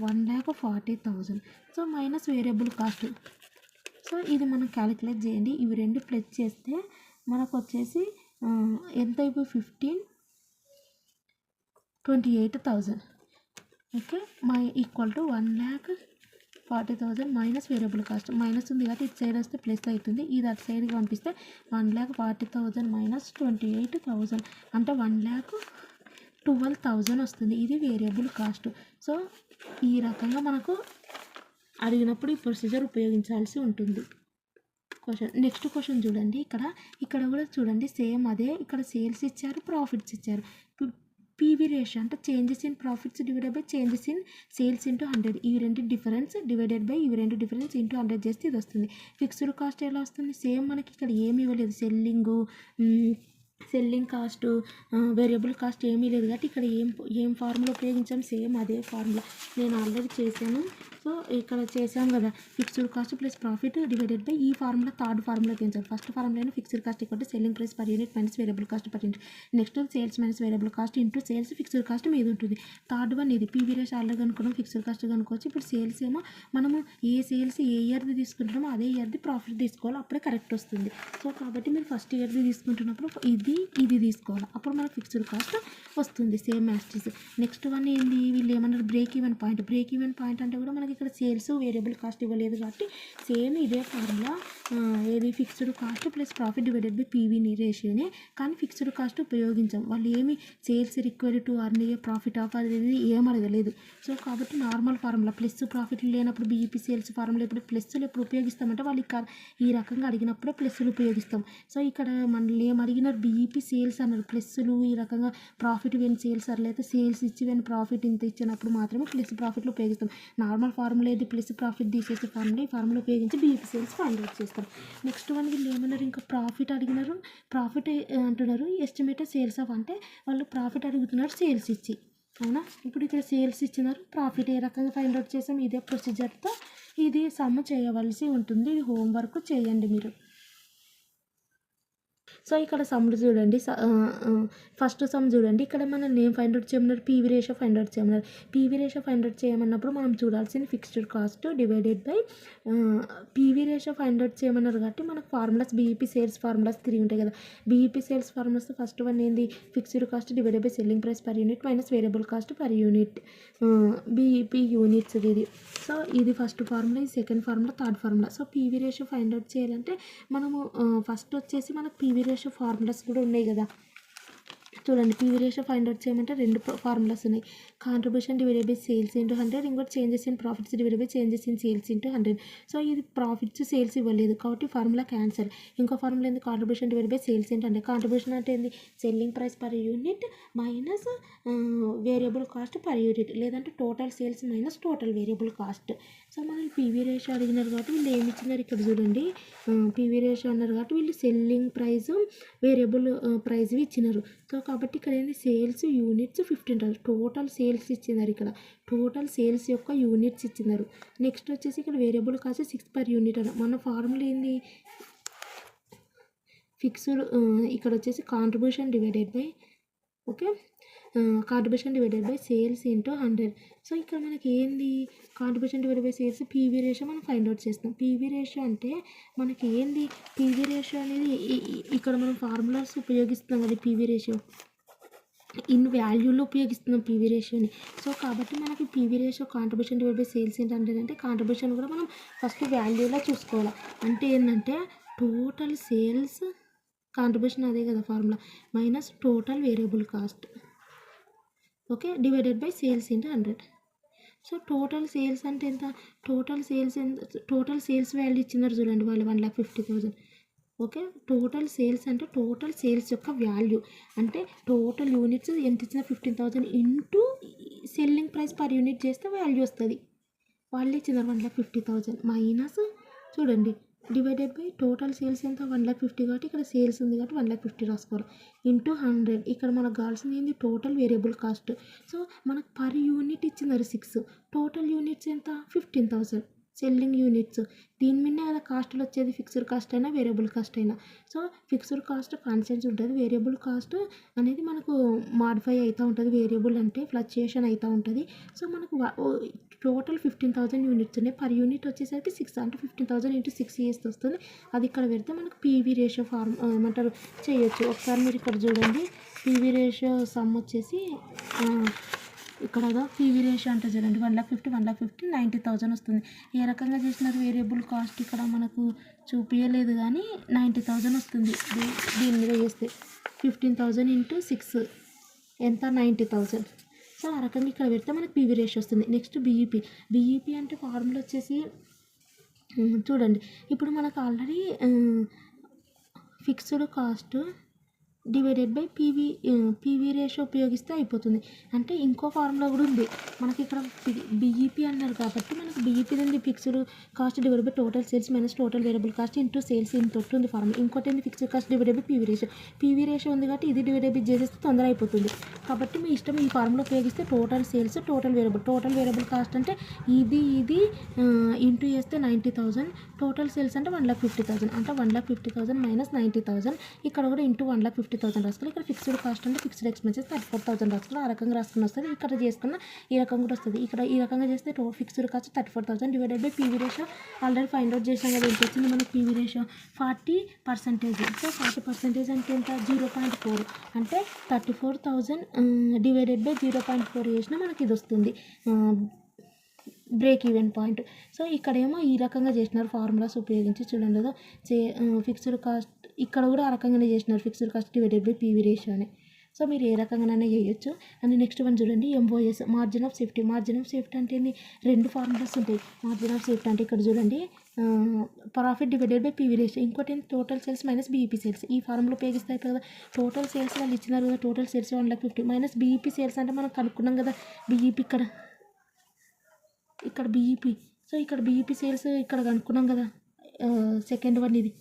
1,40,000. So minus variable cost. So ఇది మనం క్యాలిక్యులేట్ చేయండి. ఇవి రెండు ప్లస్ చేస్తే మనకు వచ్చేసి ఎంత అయిపోయి 28,000. Okay, equal to 1,40,000 minus variable cost. Minus ఉంది కాబట్టి ఇటు సైడ్ వస్తే ప్లస్ అవుతుంది, ఇది అటు సైడ్కి పంపిస్తే 1,40,000 మైనస్ 28,000 అంటే 1,12,000 వస్తుంది. ఇది వేరియబుల్ కాస్ట్. సో ఈ రకంగా మనకు అడిగినప్పుడు ఈ ప్రొసీజర్ ఉపయోగించాల్సి ఉంటుంది. నెక్స్ట్ క్వశ్చన్ చూడండి, ఇక్కడ కూడా చూడండి సేమ్ అదే. ఇక్కడ సేల్స్ ఇచ్చారు, ప్రాఫిట్స్ ఇచ్చారు. పీవీ రేషియో అంటే changes in profits divided by changes in sales into 100. ఇవి రెండు డిఫరెన్స్ డివైడెడ్ బై ఇవి రెండు డిఫరెన్స్ ఇంటూ 100 చేస్తే ఇది వస్తుంది. ఫిక్స్డ్ కాస్ట్ ఎలా వస్తుంది, సేమ్ మనకి ఇక్కడ ఏమి ఇవ్వలేదు, సెల్లింగ్ కాస్ట్, వేరియబుల్ కాస్ట్ ఏమీ లేదు కాబట్టి ఇక్కడ ఏం ఫార్ములా ఉపయోగించాం, సేమ్ అదే ఫార్ములా నేను ఆల్రెడీ చేశాను. సో ఇక్కడ చేసాం కదా, fixed cost plus profit divided by ఈ ఫార్ములా థర్డ్ ఫార్ములా తెచ్చాను. First formula fixed cost equal to selling price per unit minus variable cost per unit. Next sales minus variable cost into sales, fixed cost మీద ఉంటుంది. Third one ఇది PV ratio already కనుక్కున్నాం, fixed cost కనుక్కోవచ్చు. ఇప్పుడు sales ఏమో మనము ఏ sales ఏ ఇయర్ది తీసుకుంటున్నామో అదే ఇయర్ది profit తీసుకోవాలి, అప్పుడే కరెక్ట్ వస్తుంది. సో కాబట్టి మీరు ఫస్ట్ ఇయర్ది తీసుకుంటున్నప్పుడు ఇది తీసుకోవాలి, అప్పుడు మనకు ఫిక్స్డ్ కాస్ట్ వస్తుంది సేమ్ యాస్టిస్. నెక్స్ట్ వన్ ఏంది, వీళ్ళు ఏమన్నారు break even point. Break even point అంటే కూడా మనకి ఇక్కడ సేల్స్ వేరియబుల్ కాస్ట్ ఇవ్వలేదు కాబట్టి సేమ్ ఇదే ఫార్ములా. ఏది fixed cost plus profit divided by PV రేషియోనే, కానీ ఫిక్స్డ్ కాస్ట్ ఉపయోగించాం. వాళ్ళు ఏమి sales required to earn a profit of అనేది ఏం అడగలేదు. సో కాబట్టి నార్మల్ ఫార్ములా ప్లస్ ప్రాఫిట్ లేనప్పుడు బీఈపీ సేల్స్ ఫార్ములా ఇప్పుడు ప్లస్లు ఎప్పుడు ఉపయోగిస్తామంటే వాళ్ళు ఈ రకంగా అడిగినప్పుడే ప్లస్లు ఉపయోగిస్తాం. సో ఇక్కడ మనల్ని ఏం అడిగినారు, బీఈపీ సేల్స్ అన్నారు, ప్లస్లు ఈ రకంగా ప్రాఫిట్ వెన్ సేల్స్ అయితే సేల్స్ ఇచ్చి వెన్ ప్రాఫిట్ ఇంత ఇచ్చినప్పుడు మాత్రమే ప్లస్ ప్రాఫిట్లు ఉపయోగిస్తాం. నార్మల్ ఫార్ములా ఏది ప్లస్ ప్రాఫిట్ తీసేసే ఫార్ములా, ఈ ఫార్ములా ఉపయోగించి బీఈపీ సేల్స్ ఫైండ్ అవుట్ చేస్తాం. నెక్స్ట్ వన్ వీళ్ళు ఏమన్నారు, ఇంకా ప్రాఫిట్ అడిగినారు, ప్రాఫిట్ అంటున్నారు ఎస్టిమేటెడ్ సేల్స్ ఆఫ్, అంటే వాళ్ళు ప్రాఫిట్ అడుగుతున్నారు సేల్స్ ఇచ్చి, అవునా. ఇప్పుడు ఇక్కడ సేల్స్ ఇచ్చినారు, ప్రాఫిట్ ఏ రకంగా ఫైండ్ అవుట్ చేసాం, ఇదే ప్రొసీజర్తో ఇది సమ్ చేయవలసి ఉంటుంది. ఇది హోంవర్క్ చేయండి మీరు. సో ఇక్కడ సమ్లు చూడండి, ఫస్ట్ సమ్ చూడండి. ఇక్కడ మనం నేమ్ ఫైండ్ అవుట్ చేయమన్నారు, పీవీ రేషియో ఫైండ్ అవుట్ చేయమన్నారు. పీవీ రేషియో ఫైండ్ అవుట్ చేయమన్నప్పుడు మనం చూడాల్సిన fixed cost divided by PV ratio find out చేయమన్నారు కాబట్టి మనకు ఫార్ములాస్ బీఈపీ సేల్స్ ఫార్ములాస్ 3 ఉంటాయి కదా. BEP sales formulas first one ఏంది, fixed cost divided by selling price per unit minus variable cost per unit, BEP units ఇది. So ఇది first formula, ఇది second formula, third formula. So PV ratio find out చేయాలంటే మనము first వచ్చేసి మనకు PV ratio formulas కూడా ఉన్నాయి కదా. చూడండి, పీవీ రేషియో ఫైండ్ అవుట్ చేయమంటే 2 ఫార్ములాస్ ఉన్నాయి. Contribution divided by sales into 100, ఇంకోటి changes in profits divided by changes in sales into 100. So ఇది ప్రాఫిట్స్ సేల్స్ ఇవ్వలేదు కాబట్టి ఫార్ములా క్యాన్సల్. ఇంకో ఫార్ములా ఏంది, contribution divided by sales into 100. Contribution అంటే ఏంది, selling price per unit minus variable cost per unit, లేదంటే total sales minus total variable cost. So మనం PV ratio అడిగినారు కాబట్టి వీళ్ళు ఏమి ఇచ్చినారు ఇక్కడ చూడండి, పీవీ రేషియో అన్నారు కాబట్టి వీళ్ళు సెల్లింగ్ ప్రైస్ వేరియబుల్ ప్రైస్ ఇచ్చినారు. సో కాబట్టి ఇక్కడ ఏంది, సేల్స్ యూనిట్స్ 15,000 టోటల్ సేల్స్ ఇచ్చినారు. ఇక్కడ టోటల్ సేల్స్ యొక్క యూనిట్స్ ఇచ్చినారు. నెక్స్ట్ వచ్చేసి ఇక్కడ వేరియబుల్ కాస్ట్ 6 పర్ యూనిట్ అని. మన ఫార్ములా ఏంది, ఫిక్స్డ్, ఇక్కడ వచ్చేసి contribution divided by, okay, contribution divided by sales into 100. So ఇక్కడ మనకి ఏంది, contribution divided by sales PV ratio మనం ఫైండ్ అవుట్ చేస్తాం. పీవీ రేషియో అంటే మనకి ఏంది, పీవీ రేషియో అనేది ఇక్కడ మనం ఫార్ములాస్ ఉపయోగిస్తాం కదా, పీవీ రేషియో ఇన్ వాల్యూలో ఉపయోగిస్తున్నాం పీవీ రేషియోని. సో కాబట్టి మనకి PV ratio contribution divide by sales ఏంటంటే కాంట్రిబ్యూషన్ కూడా మనం ఫస్ట్ వాల్యూలో చూసుకోవాలి. అంటే ఏంటంటే టోటల్ సేల్స్ కాంట్రిబ్యూషన్ అదే కదా formula, minus total variable cost, okay, divided by sales into 100. So total sales అంటే ఎంత, టోటల్ సేల్స్ వాల్యూ ఇచ్చినారు చూడండి వాళ్ళు 1,50,000. ఓకే, టోటల్ సేల్స్ అంటే టోటల్ సేల్స్ యొక్క వాల్యూ, అంటే టోటల్ యూనిట్స్ ఎంత ఇచ్చిన 15,000 into selling price per unit చేస్తే వాల్యూ వస్తుంది. వాళ్ళు ఇచ్చినారు 1,50,000 మైనస్ చూడండి డివైడెడ్ బై టోటల్ సేల్స్ ఎంత 1,50,000 కాబట్టి ఇక్కడ సేల్స్ ఉంది కాబట్టి 1,50,000 రాసుకోవాలి ఇంటూ 100. ఇక్కడ మనకు కావాల్సింది ఏంది, టోటల్ వేరియబుల్ కాస్ట్. సో మనకు పర్ యూనిట్ ఇచ్చినారు 6, టోటల్ యూనిట్స్ ఎంత 15,000 సెల్లింగ్ యూనిట్స్. దీని మీద కదా కాస్ట్లో వచ్చేది, ఫిక్స్డ్ కాస్ట్ అయినా వేరియబుల్ కాస్ట్ అయినా. సో ఫిక్స్డ్ కాస్ట్ కాన్స్టెంట్ ఉంటుంది, వేరియబుల్ కాస్ట్ అనేది మనకు మాడిఫై అవుతూ ఉంటుంది, వేరియబుల్ అంటే ఫ్లక్చుయేషన్ అవుతూ ఉంటుంది. సో మనకు టోటల్ 15,000 యూనిట్స్ ఉన్నాయి, పర్ యూనిట్ వచ్చేసరికి 6, అంటే 15,000 ఇంటూ 6 చేస్తే వస్తుంది. అది ఇక్కడ పెడితే మనకు పీవీ రేషియో ఏమంటారు చేయొచ్చు. ఒకసారి మీరు ఇక్కడ చూడండి, పీవీ రేషియో సమ్ వచ్చేసి ఇక్కడ పీవీ రేషియో అంటే చూడండి 1,50,000 90,000 వస్తుంది. ఏ రకంగా చేసినారు, వేరియబుల్ కాస్ట్ ఇక్కడ మనకు చూపించలేదు కానీ 90,000 వస్తుంది. దీని మీద చేస్తే 15,000 ఇంటూ 6 ఎంత 90,000. సో ఆ రకంగా ఇక్కడ పెడితే మనకు పీవీ రేషియో వస్తుంది. నెక్స్ట్ బీఈపీ అంటే ఫార్ములా వచ్చేసి చూడండి, ఇప్పుడు మనకు already fixed cost divided by PV ratio ఉపయోగిస్తే అయిపోతుంది. అంటే ఇంకో ఫార్ములా కూడా ఉంది మనకి ఇక్కడ, బీఈపీ అన్నారు కాబట్టి మనకు బీఈపీ ఉంది fixed cost divided by total sales minus total variable cost into sales ఇంత ఉంది ఫార్ములా. ఇంకోటి ఏంది, fixed cost divided by PV ratio ఉంది కాబట్టి ఇది డివైడెడ్ బై చేసేస్తే తొందర అయిపోతుంది. కాబట్టి మీ ఇష్టం, ఈ ఫార్ములా ఉపయోగిస్తే total sales total variable cost అంటే ఇది ఇంటూ చేస్తే 90,000, టోటల్ సేల్స్ అంటే 1,50,000, అంటే 1,50,000 మైనస్ 90,000. ఇక్కడ కూడా ఇంటూ 1,50,000 రాసుకోవాలి. ఇక్కడ ఫిక్స్డ్ కాస్ట్ అంటే ఫిక్స్డ్ ఎక్స్పెన్సెస్ 34,000 రాసుకోవాలి. ఆ రకంగా రాసుకుని వస్తుంది. ఇక్కడ చేసుకున్న ఈ రకంగా కూడా వస్తుంది. ఇక్కడ ఈ రకంగా చేస్తే fixed cost 34,000 divided by PV ratio already find out చేసాం కదా, ఎంత వచ్చింది మనకి పీవీ రేషియో 40%. సో 40% అంటే ఎంత 0.4, అంటే 34,000 డివైడెడ్ బై 0.4 చేసినా మనకి ఇది వస్తుంది బ్రేక్ ఈవెన్ పాయింట్. సో ఇక్కడేమో ఈ రకంగా చేసినారు ఫార్ములాస్ ఉపయోగించి చూడండి కదా, ఫిక్స్డ్ కాస్ట్ ఇక్కడ కూడా ఆ రకంగానే చేసినారు, fixed cost divided by PV ratio అని. సో మీరు ఏ రకంగానే చేయొచ్చు. అండ్ నెక్స్ట్ వన్ చూడండి, MOs margin of safety. Margin of safety అంటే 2 ఫార్ములాస్ ఉంటాయి. మార్జిన్ ఆఫ్ సేఫ్టీ అంటే ఇక్కడ చూడండి, profit divided by PV ratio, ఇంకోటి total sales minus BEP sales. ఈ ఫార్ములా ఉపయోగిస్తే అయిపోయి కదా, టోటల్ సేల్స్ వాళ్ళు ఇచ్చినారు కదా, total sales 1,50,000 minus BEP sales అంటే మనం కనుక్కున్నాం కదా, బీఈపీ ఇక్కడ బీఈపీ. సో ఇక్కడ బీఈపీ సేల్స్ ఇక్కడ కనుక్కున్నాం కదా, సెకండ్ వన్ ఇది.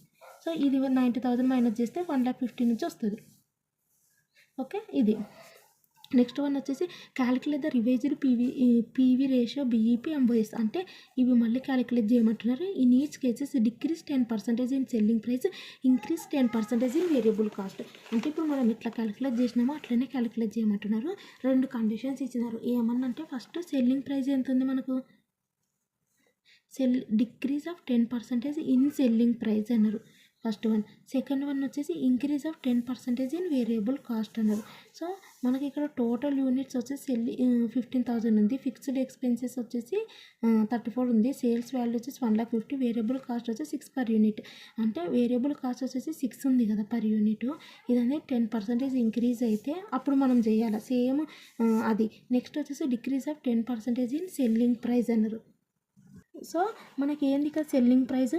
సో ఇది 90,000 మైనస్ చేస్తే 1,50,000 నుంచి వస్తుంది. ఓకే, ఇది నెక్స్ట్ వన్ వచ్చేసి calculate the revised PV ratio BEP MOs. అంటే ఇవి మళ్ళీ క్యాలిక్యులేట్ చేయమంటున్నారు. In each cases decrease 10% in selling price, increase 10% in variable cost. అంటే ఇప్పుడు మనం ఎట్లా క్యాలిక్యులేట్ చేసినామో అట్లనే క్యాలిక్యులేట్ చేయమంటున్నారు. 2 కండిషన్స్ ఇచ్చినారు. ఏమన్నంటే ఫస్ట్ సెల్లింగ్ ప్రైస్ ఎంత ఉంది మనకు, decrease of 10% in selling price అన్నారు ఫస్ట్ వన్. సెకండ్ వన్ వచ్చేసి increase of 10% in variable cost అన్నారు. సో మనకి ఇక్కడ టోటల్ యూనిట్స్ వచ్చేసి 15,000 ఉంది, ఫిక్స్డ్ ఎక్స్పెన్సెస్ వచ్చేసి 34 ఉంది, సేల్స్ వాల్యూ వచ్చేసి 1,50,000, వేరియబుల్ కాస్ట్ వచ్చేసి 6 పర్ యూనిట్. అంటే వేరియబుల్ కాస్ట్ వచ్చేసి 6 ఉంది కదా పర్ యూనిట్. ఇదనేది 10% ఇంక్రీజ్ అయితే అప్పుడు మనం చేయాలి సేమ్ అది. నెక్స్ట్ వచ్చేసి decrease of 10% in selling price అన్నారు. సో మనకి ఏంది ఇక్కడ సెల్లింగ్ ప్రైస్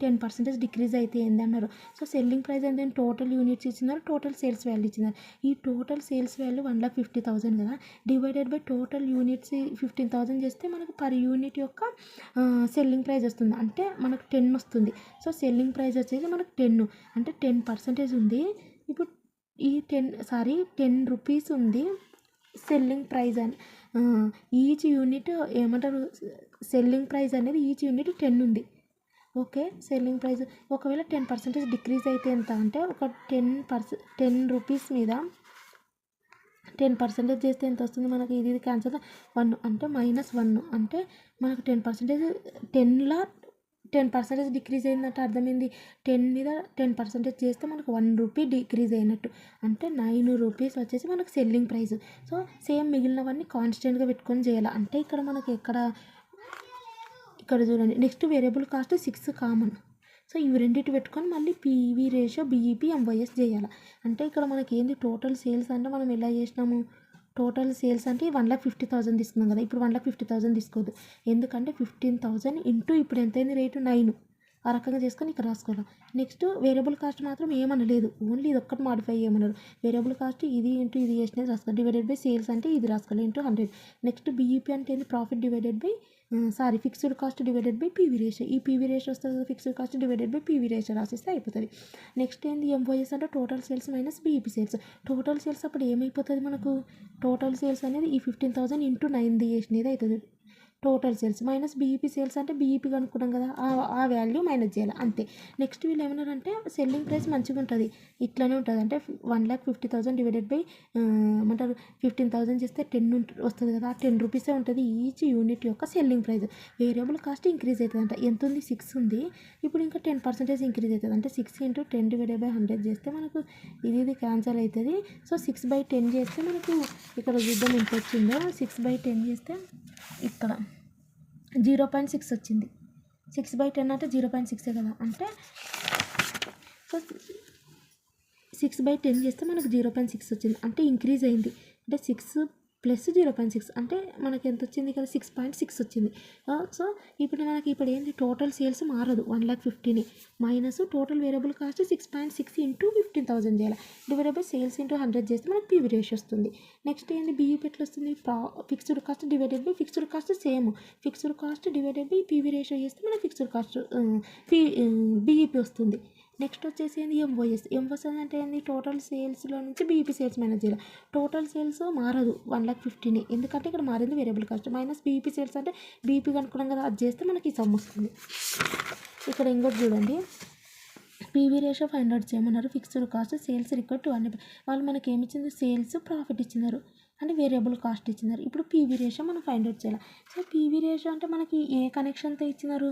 10% డిక్రీజ్ అయితే ఏంది అన్నారు. సో సెల్లింగ్ ప్రైస్ అంటే టోటల్ యూనిట్స్ ఇచ్చినారు, టోటల్ సేల్స్ వాల్యూ ఇచ్చినారు. ఈ టోటల్ సేల్స్ వాల్యూ 1,50,000 కదా, డివైడెడ్ బై టోటల్ యూనిట్స్ 15,000 చేస్తే మనకు పర్ యూనిట్ యొక్క సెల్లింగ్ ప్రైస్ వస్తుంది. అంటే మనకు 10 వస్తుంది. సో సెల్లింగ్ ప్రైస్ వచ్చేసి మనకు 10 అంటే 10% ఉంది. ఇప్పుడు ఈ 10 రూపీస్ ఉంది సెల్లింగ్ ప్రైస్ అని. ఈచ్ యూనిట్ ఏమంటారు, సెల్లింగ్ ప్రైస్ అనేది ఈచ్ యూనిట్ 10 ఉంది. ఓకే, సెల్లింగ్ ప్రైస్ ఒకవేళ 10% డిక్రీజ్ అయితే ఎంత అంటే ఒక 10 రూపీస్ మీద 10% చేస్తే ఎంత వస్తుంది మనకి, ఇది క్యాన్సల్ 1 అంటే -1 అంటే మనకు 10% 10లా 10% డిక్రీజ్ అయినట్టు అర్థమైంది. 10 మీద 10% చేస్తే మనకు 1 రూపీ డిక్రీజ్ అయినట్టు. అంటే 9 రూపీస్ వచ్చేసి మనకు సెల్లింగ్ ప్రైస్. సో సేమ్ మిగిలినవన్నీ కాన్స్టెంట్గా పెట్టుకొని చేయాలి. అంటే ఇక్కడ మనకి ఇక్కడ చూడండి, next variable cost 6 common. So ఇవి రెండింటి పెట్టుకొని మళ్ళీ పీవీ రేషియో బీఈపీ ఎంవైఎస్ చేయాలి. అంటే ఇక్కడ మనకి ఏంది టోటల్ సేల్స్ అంటే మనం ఎలా చేసినాము, టోటల్ సేల్స్ అంటే 1,50,000 తీసుకున్నాం కదా, ఇప్పుడు 1,50,000 తీసుకోవద్దు. ఎందుకంటే 15,000 ఇంటూ ఇప్పుడు ఎంతైంది రేటు 9, ఆ రకంగా చేసుకొని ఇక్కడ రాసుకోవాలి. నెక్స్ట్ వేరియబుల్ కాస్ట్ మాత్రం ఏమనలేదు, ఓన్లీ ఇది ఒక్కటి మాడిఫై చేయమన్నారు. వేరియబుల్ కాస్ట్ ఇది ఇంటూ ఇది చేసినది రాసుకోవాలి, డివైడెడ్ బై సేల్స్ అంటే ఇది రాసుకోవాలి ఇంటూ 100. నెక్స్ట్ బీఈపీ అంటే ఏంది, profit divided by fixed cost divided by PV ratio. ఈ పీవీ రేషియో వస్తుంది కదా, fixed cost divided by PV ratio రాసిస్తే అయిపోతుంది. నెక్స్ట్ ఏంది ఎంఓఎస్ అంటే total sales minus BEP sales. Total sales అప్పుడు ఏమైపోతుంది మనకు, టోటల్ సేల్స్ అనేది ఈ 15,000 ఇంటూ 9 చేసినది అవుతుంది total sales, minus BEP sales అంటే బీఈపీ కనుక్కున్నాం కదా, ఆ వాల్యూ మైనస్ చేయాలి అంతే. నెక్స్ట్ వీళ్ళు ఏమన్నారంటే సెల్లింగ్ ప్రైస్ మంచిగా ఉంటుంది, ఇట్లానే ఉంటుంది. అంటే 1,50,000 డివైడెడ్ బై ఏమంటారు 15,000 చేస్తే 10 వస్తుంది కదా, 10 రూపీసే ఉంటుంది ఈచ్ యూనిట్ యొక్క selling price. Variable cost increase అవుతుంది అంటే ఎంత ఉంది, 6 ఉంది. ఇప్పుడు ఇంకా 10% ఇంక్రీజ్ అవుతుంది. అంటే 6 ఇంటూ 10 డివైడెడ్ బై 100 చేస్తే మనకు ఇది క్యాన్సల్ అవుతుంది. సో 6/10 చేస్తే మనకు ఇక్కడ చూద్దాం ఎంత వచ్చిందో, 6/10 చేస్తే ఇక్కడ 0.6 వచ్చింది. 6/10 అంటే 0.6 కదా, అంటే సో 6/10 చేస్తే మనకు 0.6 వచ్చింది. అంటే ఇంక్రీజ్ అయింది. అంటే 6 ప్లస్ 0.6 అంటే మనకి ఎంత వచ్చింది ఇక్కడ 6.6 వచ్చింది. సో ఇప్పుడు మనకి ఏంటి టోటల్ సేల్స్ మారదు, 1,50,000 minus total variable cost 6.6 into 15,000 చేయాలి, డివైడెడ్ బై సేల్స్ ఇంటూ 100 చేస్తే మనకి పీవీ రేషియో వస్తుంది. నెక్స్ట్ ఏంటి బీఈపీ ఎట్లా వస్తుంది, fixed cost divided by fixed cost same, fixed cost divided by PV ratio చేస్తే మనకి ఫిక్స్డ్ కాస్ట్ బీఈపీ వస్తుంది. నెక్స్ట్ వచ్చేసి ఏంది ఎంఓఎస్ అంటే ఏంది, టోటల్ సేల్స్లో నుంచి బీఈపీ సేల్స్ మైనస్ చేయాలి. టోటల్ సేల్స్ మారదు 1,50,000 ఎందుకంటే ఇక్కడ మారింది variable cost, minus BEP sales అంటే బీఈపీ కనుక్కున్నాం కదా, అది చేస్తే మనకి ఈ సమ్ వస్తుంది. ఇక్కడ ఇంకోటి చూడండి, పీవీ రేషియో 500 చేయమన్నారు, ఫిక్స్డ్ కాస్ట్ సేల్స్ రికార్డ్ 200. వాళ్ళు మనకి ఏమి ఇచ్చింది, సేల్స్ ప్రాఫిట్ ఇచ్చినారు అంటే వేరియబుల్ కాస్ట్ ఇచ్చినారు. ఇప్పుడు పీవీ రేషియో మనం ఫైండ్ అవుట్ చేయాలి. సో పీవీ రేషియో అంటే మనకి ఏ కనెక్షన్తో ఇచ్చినారు,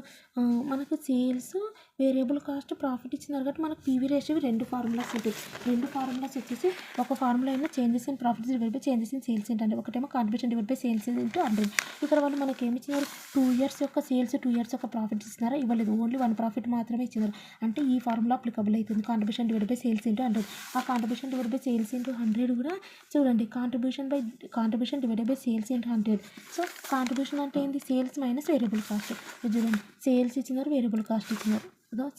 మనకు సేల్స్ వేరియబుల్ కాస్ట్ ప్రాఫిట్ ఇచ్చినారు కాబట్టి మనకు పీవీ రేషియో 2 ఫార్ములాస్ ఉంటాయి. 2 ఫార్ములాస్ వచ్చేసి ఒక ఫార్ములా ఏమో changes in profits divide by changes in sales ఏంటంటే, ఒకటేమో contribution divide by sales into 100. ఇక్కడ వాళ్ళు మనకి ఏమి ఇచ్చినారు, 2 ఇయర్స్ యొక్క సేల్స్ 2 ఇయర్స్ యొక్క ప్రాఫిట్స్ ఇచ్చినారా, ఇవ్వలేదు, ఓన్లీ 1 ప్రాఫిట్ మాత్రమే ఇచ్చినారు. అంటే ఈ ఫార్ములా అప్లికబుల్ అవుతుంది, contribution divide by sales into 100. ఆ contribution divide by sales into 100 కూడా చూడండి, contribution divided by sales into 100. So contribution అంటే ఏంటి, సేల్స్ మైనస్ వేరియబుల్ కాస్ట్. చూడండి సేల్స్ ఇచ్చినారు, వేరియబుల్ కాస్ట్ ఇచ్చినారు,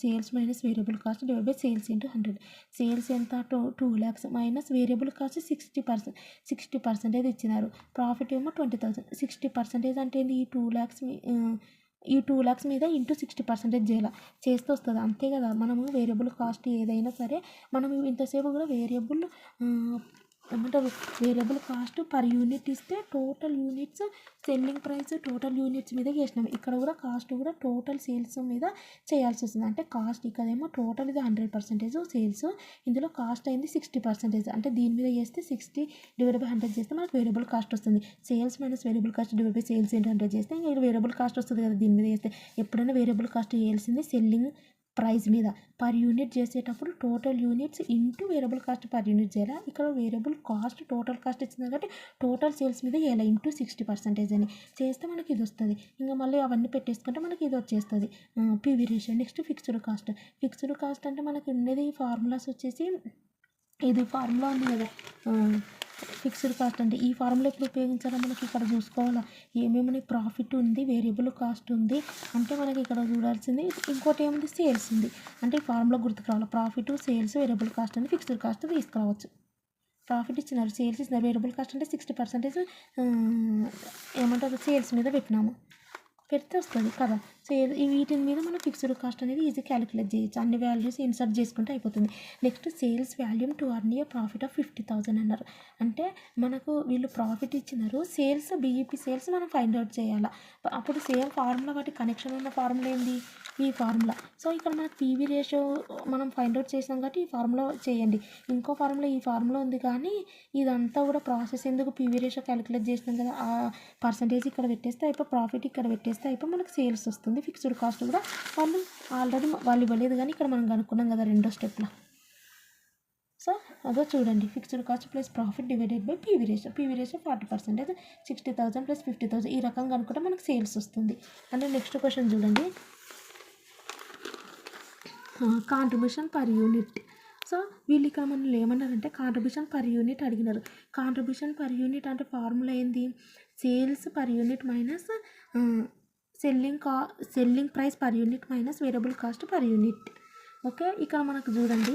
sales minus variable cost divide by sales into 100. Sales ఎంత 2 lakhs minus variable cost 60% ఇచ్చినారు, profit ఏమో 20,000. 60% అంటే ఏంటి, ఈ 2 lakhs మీద ఇంటూ 60% చేస్తే వస్తుంది అంతే కదా. మనము వేరియబుల్ కాస్ట్ ఏదైనా సరే మనం ఇంతసేపు కూడా వేరియబుల్ ఏమంటారు వేరియబుల్ కాస్ట్ పర్ యూనిట్ ఇస్తే total units selling price total units మీద చేసినాం. ఇక్కడ కూడా కాస్ట్ కూడా టోటల్ సేల్స్ మీద చేయాల్సి వస్తుంది. అంటే కాస్ట్ ఇక్కడేమో టోటల్ ఇది 100% సేల్స్, ఇందులో కాస్ట్ అయింది 60%. అంటే దీని మీద చేస్తే 60 / 100 చేస్తే మనకు వేరియబుల్ కాస్ట్ వస్తుంది. Sales minus variable cost / sales ఏంటి 100 చేస్తే ఇంకా వేరియబుల్ కాస్ట్ వస్తుంది కదా. దీని మీద చేస్తే ఎప్పుడైనా వేరియబుల్ కాస్ట్ చేయాల్సింది సెల్లింగ్ ప్రైస్ మీద. పర్ యూనిట్ చేసేటప్పుడు total units into variable cost per unit చేయాలి. ఇక్కడ వేరియబుల్ కాస్ట్ టోటల్ కాస్ట్ ఇచ్చింది కాబట్టి టోటల్ సేల్స్ మీద చేయాలి ఇంటూ 60% అని చేస్తే మనకి ఇది వస్తుంది. ఇంకా మళ్ళీ అవన్నీ పెట్టేసుకుంటే మనకి ఇది వచ్చేస్తుంది PV ratio. Next fixed cost. Fixed cost అంటే మనకి ఉండేది ఫార్ములాస్ వచ్చేసి ఇది ఫార్ములా ఉంది కదా. ఫిక్స్డ్ కాస్ట్ అంటే ఈ ఫార్ములా ఎప్పుడు ఉపయోగించాలో మనకి ఇక్కడ చూసుకోవాలా. ఏమేమి ప్రాఫిట్ ఉంది, వేరియబుల్ కాస్ట్ ఉంది అంటే మనకి ఇక్కడ చూడాల్సింది. ఇంకోటి ఏముంది సేల్స్ ఉంది. అంటే ఈ ఫార్ములా గుర్తుకు రావాలి. ప్రాఫిట్, సేల్స్, వేరియబుల్ కాస్ట్ అని ఫిక్స్డ్ కాస్ట్ తీసుకురావచ్చు. ప్రాఫిట్ ఇచ్చినారు, సేల్స్ ఇచ్చినారు, వేరియబుల్ కాస్ట్ అంటే 60% ఏమంటారు సేల్స్ మీద పెట్టినాము, పెడితే వస్తుంది కదా. సో వీటి మీద మనం ఫిక్స్డ్ కాస్ట్ అనేది ఈజీ క్యాలిక్యులేట్ చేయొచ్చు. అన్ని వాల్యూస్ ఇన్సర్ట్ చేసుకుంటే అయిపోతుంది. Next sales volume to earn a profit of 50,000 అన్నారు. అంటే మనకు వీళ్ళు ప్రాఫిట్ ఇచ్చినారు, సేల్స్ బీఈపీ సేల్స్ మనం ఫైండ్ అవుట్ చేయాలి. అప్పుడు సేమ్ ఫార్ములా వాటి కనెక్షన్ ఉన్న ఫార్ములా ఏంది ఈ ఫార్ములా. సో ఇక్కడ మనకు పీవీ రేషియో మనం ఫైండ్ అవుట్ చేసాం కాబట్టి ఈ ఫార్ములా చేయండి. ఇంకో ఫార్ములా ఈ ఫార్ములా ఉంది కానీ ఇదంతా కూడా ప్రాసెస్ ఎందుకు పీవీ రేషియో క్యాలిక్యులేట్ చేసినాం కదా. ఆ పర్సంటేజ్ ఇక్కడ పెట్టేస్తే అయిపోయి ప్రాఫిట్ ఇక్కడ పెట్టేస్తే అయిపోయి మనకు సేల్స్ వస్తుంది. ఫిక్స్డ్ కాస్ట్ కూడా వాళ్ళు ఆల్రెడీ వాళ్ళు ఇవ్వలేదు కానీ ఇక్కడ మనం కనుక్కున్నాం కదా రెండో స్టెప్లో. సో అదో చూడండి, fixed cost plus profit divided by PV ratio. PV ratio 40%, 60,000 plus 50,000 ఈ రకంగా అనుకుంటే మనకు సేల్స్ వస్తుంది. అంటే నెక్స్ట్ క్వశ్చన్ చూడండి, కాంట్రిబ్యూషన్ పర్ యూనిట్. సో వీళ్ళు ఇక్కడ మనల్ని ఏమన్నారంటే కాంట్రిబ్యూషన్ పర్ యూనిట్ అడిగినారు. కాంట్రిబ్యూషన్ పర్ యూనిట్ అంటే ఫార్ములా ఏంది, sales per unit minus selling price per unit minus variable cost per unit. Okay, ఇక్కడ మనకు చూడండి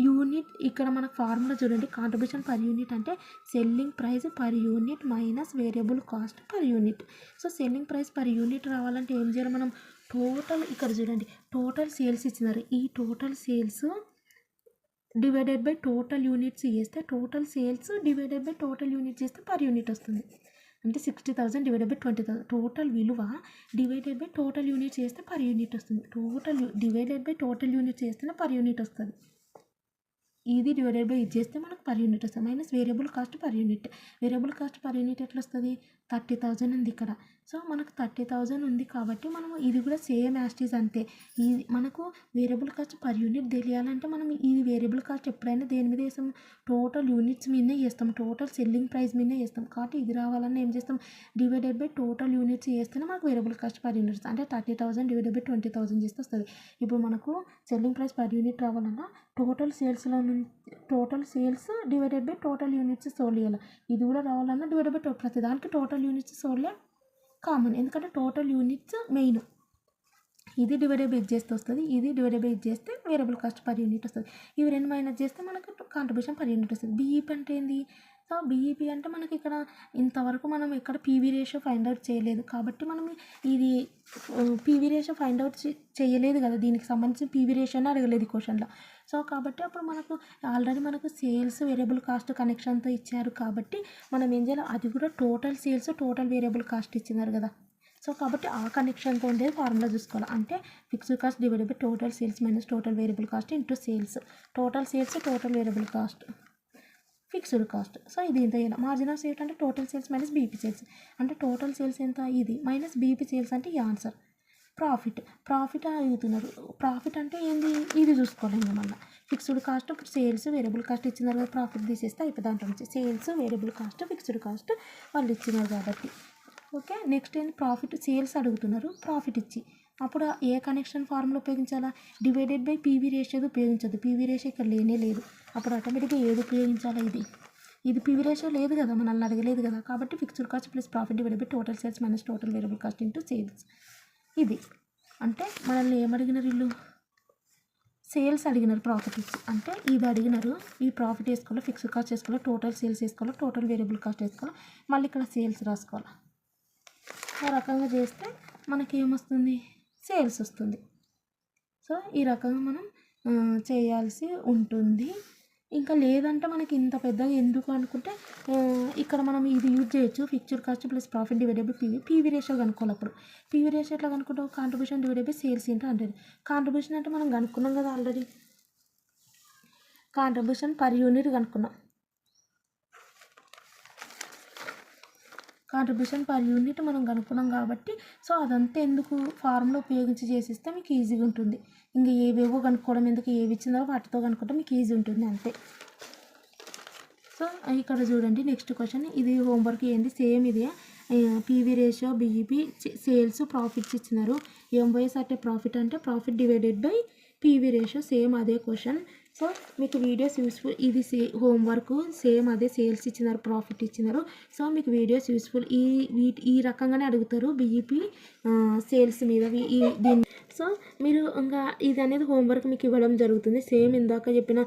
యూనిట్, ఇక్కడ మనకు ఫార్ములా చూడండి. కాంట్రిబ్యూషన్ పర్ యూనిట్ అంటే selling price per unit minus variable cost per unit. So selling price per unit రావాలంటే ఏం చేయాలి మనం, టోటల్ ఇక్కడ చూడండి టోటల్ సేల్స్ ఇచ్చినారు, ఈ total sales divided by total units చేస్తే total sales divided by total units చేస్తే పర్ యూనిట్ వస్తుంది. అంటే 60,000 డివైడెడ్ బై 20,000 టోటల్ విలువ డివైడెడ్ బై టోటల్ యూనిట్స్ చేస్తే పర్ యూనిట్ వస్తుంది. Total divided by total units చేస్తేనే పర్ యూనిట్ వస్తుంది. ఇది డివైడెడ్ బై ఇది చేస్తే మనకు పర్ యూనిట్ వస్తుంది. Minus variable cost per unit. Variable cost per unit ఎట్లా వస్తుంది, 30,000 ఉంది ఇక్కడ. సో మనకు 30,000 ఉంది కాబట్టి మనము ఇది కూడా సేమ్ యాస్టీస్ అంతే. ఈ మనకు వేరియబుల్ కాస్ట్ పర్ యూనిట్ తెలియాలంటే మనం ఇది వేరియబుల్ కాస్ట్ ఎప్పుడైనా దేని మీద వేస్తాం, టోటల్ యూనిట్స్ మీదనే చేస్తాం, టోటల్ సెల్లింగ్ ప్రైస్ మీదనే చేస్తాం. కాబట్టి ఇది రావాలన్నా ఏం చేస్తాం, డివైడెడ్ బై టోటల్ యూనిట్స్ చేస్తేనే మనకు వేరియబుల్ కాస్ట్ పర్ యూనిట్ అంటే 30,000 డివైడెడ్ బై 20,000 చేస్తే వస్తుంది. ఇప్పుడు మనకు సెల్లింగ్ ప్రైస్ పర్ యూనిట్ రావాలన్నా total sales divided by total units sold చేయాలి. ఇది కూడా రావాలన్నా డివైడెడ్ బై ప్రతి దానికి టోటల్ యూనిట్స్ సోల్లే కామన్, ఎందుకంటే టోటల్ యూనిట్స్ మెయిన్. ఇది డివైడెడ్ బై ఇది చేస్తే వస్తుంది, ఇది డివైడెడ్ బై ఇది చేస్తే వేరియబుల్ కాస్ట్ పర్ యూనిట్ వస్తుంది. ఇవి రెండు మైనస్ చేస్తే మనకు కాంట్రిబ్యూషన్ పర్ యూనిట్ వస్తుంది. బీఈపీ అంటే ఏంది, సో బీఈపీ అంటే మనకి ఇక్కడ ఇంతవరకు మనం ఇక్కడ పీవీ రేషియో ఫైండ్ అవుట్ చేయలేదు కాబట్టి మనం ఇది పీవీ రేషియో ఫైండ్ అవుట్ చేయలేదు కదా, దీనికి సంబంధించి పీవీ రేషియోని అడగలేదు క్వశ్చన్లో. సో కాబట్టి అప్పుడు మనకు ఆల్రెడీ మనకు సేల్స్ వేరియబుల్ కాస్ట్ కనెక్షన్తో ఇచ్చారు కాబట్టి మనం ఏం చేయాలి, అది కూడా total sales total variable cost ఇచ్చినారు కదా. సో కాబట్టి ఆ కనెక్షన్తో ఉండేది ఫార్ములా చూసుకోవాలి. అంటే fixed cost divided by total sales minus total variable cost into sales. Total sales total variable cost fixed cost. So ఇది ఇంత చేయాలి. మార్జిన్ ఆఫ్ సేఫ్టీ అంటే total sales minus BP sales. అంటే టోటల్ సేల్స్ ఎంత ఇది minus BP sales అంటే ఈ answer. Profit అడుగుతున్నారు. ప్రాఫిట్ అంటే ఏంది, ఇది చూసుకోవాలి. ఇంకా మళ్ళీ fixed cost sales variable cost ఇచ్చినారు కదా, ప్రాఫిట్ తీసేస్తే అయిపోయి దాంట్లో నుంచి sales variable cost fixed cost వాళ్ళు ఇచ్చినారు కాబట్టి. ఓకే, నెక్స్ట్ ఏంటి, ప్రాఫిట్ సేల్స్ అడుగుతున్నారు ప్రాఫిట్ ఇచ్చి, అప్పుడు ఏ కనెక్షన్ ఫార్ములా ఉపయోగించాలా, డివైడెడ్ బై పీవీ రేషియో ఉపయోగించదు. పీవీ రేషియో ఇక్కడ లేనే లేదు. అప్పుడు ఆటోమేటిక్గా ఏది ఉపయోగించాలా, ఇది పీవీ రేషియో లేదు కదా, మనల్ని అడగలేదు కదా. కాబట్టి fixed cost plus profit divided by total sales minus total variable cost into sales. ఇది అంటే మనల్ని ఏమడిగినారు వీళ్ళు, సేల్స్ అడిగినారు ప్రాఫిట్ ఇచ్చి. అంటే ఇది అడిగినారు, ఈ ప్రాఫిట్ వేసుకోవాలి, ఫిక్స్డ్ కాస్ట్ వేసుకోవాలి, టోటల్ సేల్స్ వేసుకోవాలి, టోటల్ వేరియబుల్ కాస్ట్ వేసుకోవాలి, మళ్ళీ ఇక్కడ సేల్స్ రాసుకోవాలి. ఆ రకంగా చేస్తే మనకి ఏమొస్తుంది, సేల్స్ వస్తుంది. సో ఈ రకంగా మనం చేయాల్సి ఉంటుంది. ఇంకా లేదంటే మనకి ఇంత పెద్దగా ఎందుకు అనుకుంటే ఇక్కడ మనం ఇది యూజ్ చేయొచ్చు, fixed cost plus profit divided by PV ratio కనుక్కోవాలి. అప్పుడు పీవీ రేషియో ఎట్లా కనుక్కుంటాం, కాంట్రిబ్యూషన్ డివైడెడ్ బై సేల్స్ ఏంటో అంటే కాంట్రిబ్యూషన్ అంటే మనం కనుక్కున్నాం కదా ఆల్రెడీ, కాంట్రిబ్యూషన్ పర్ యూనిట్ కనుక్కున్నాం. కాంట్రిబ్యూషన్ పర్ యూనిట్ మనం కనుక్కున్నాం కాబట్టి సో అదంతా ఎందుకు ఫార్ములా ఉపయోగించి చేసిస్తే మీకు ఈజీగా ఉంటుంది. ఇంకా ఏవేవో కనుక్కోవడం ఎందుకు, ఏవి ఇచ్చిందో వాటితో కనుక్కుంటే మీకు ఈజీ ఉంటుంది అంతే. సో ఇక్కడ చూడండి నెక్స్ట్ క్వశ్చన్, ఇది హోంవర్క్ ఏంది సేమ్ ఇదే, PV ratio, BEP, sales, profits ఇచ్చినారు. ఎంవైఎస్ అంటే ప్రాఫిట్ అంటే profit divided by PV ratio, same అదే క్వశ్చన్. సో మీకు వీడియోస్ యూస్ఫుల్, ఇది హోంవర్క్ సేమ్ అదే, సేల్స్ ఇచ్చినారు, ప్రాఫిట్ ఇచ్చినారు. సో మీకు వీడియోస్ యూస్ఫుల్, ఈ రకంగానే అడుగుతారు బీఈపీ సేల్స్ మీద దీన్ని. సో మీరు ఇంకా ఇది అనేది హోంవర్క్ మీకు ఇవ్వడం జరుగుతుంది. సేమ్ ఇందాక చెప్పిన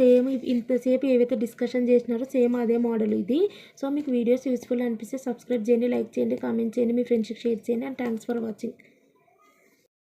సేమ్ ఇంతసేపు ఏవైతే డిస్కషన్ చేసినారో సేమ్ అదే మోడల్ ఇది. సో మీకు వీడియోస్ యూస్ఫుల్ అనిపిస్తే సబ్స్క్రైబ్ చేయండి, లైక్ చేయండి, కామెంట్ చేయండి, మీ ఫ్రెండ్స్కి షేర్ చేయండి. And thanks for watching.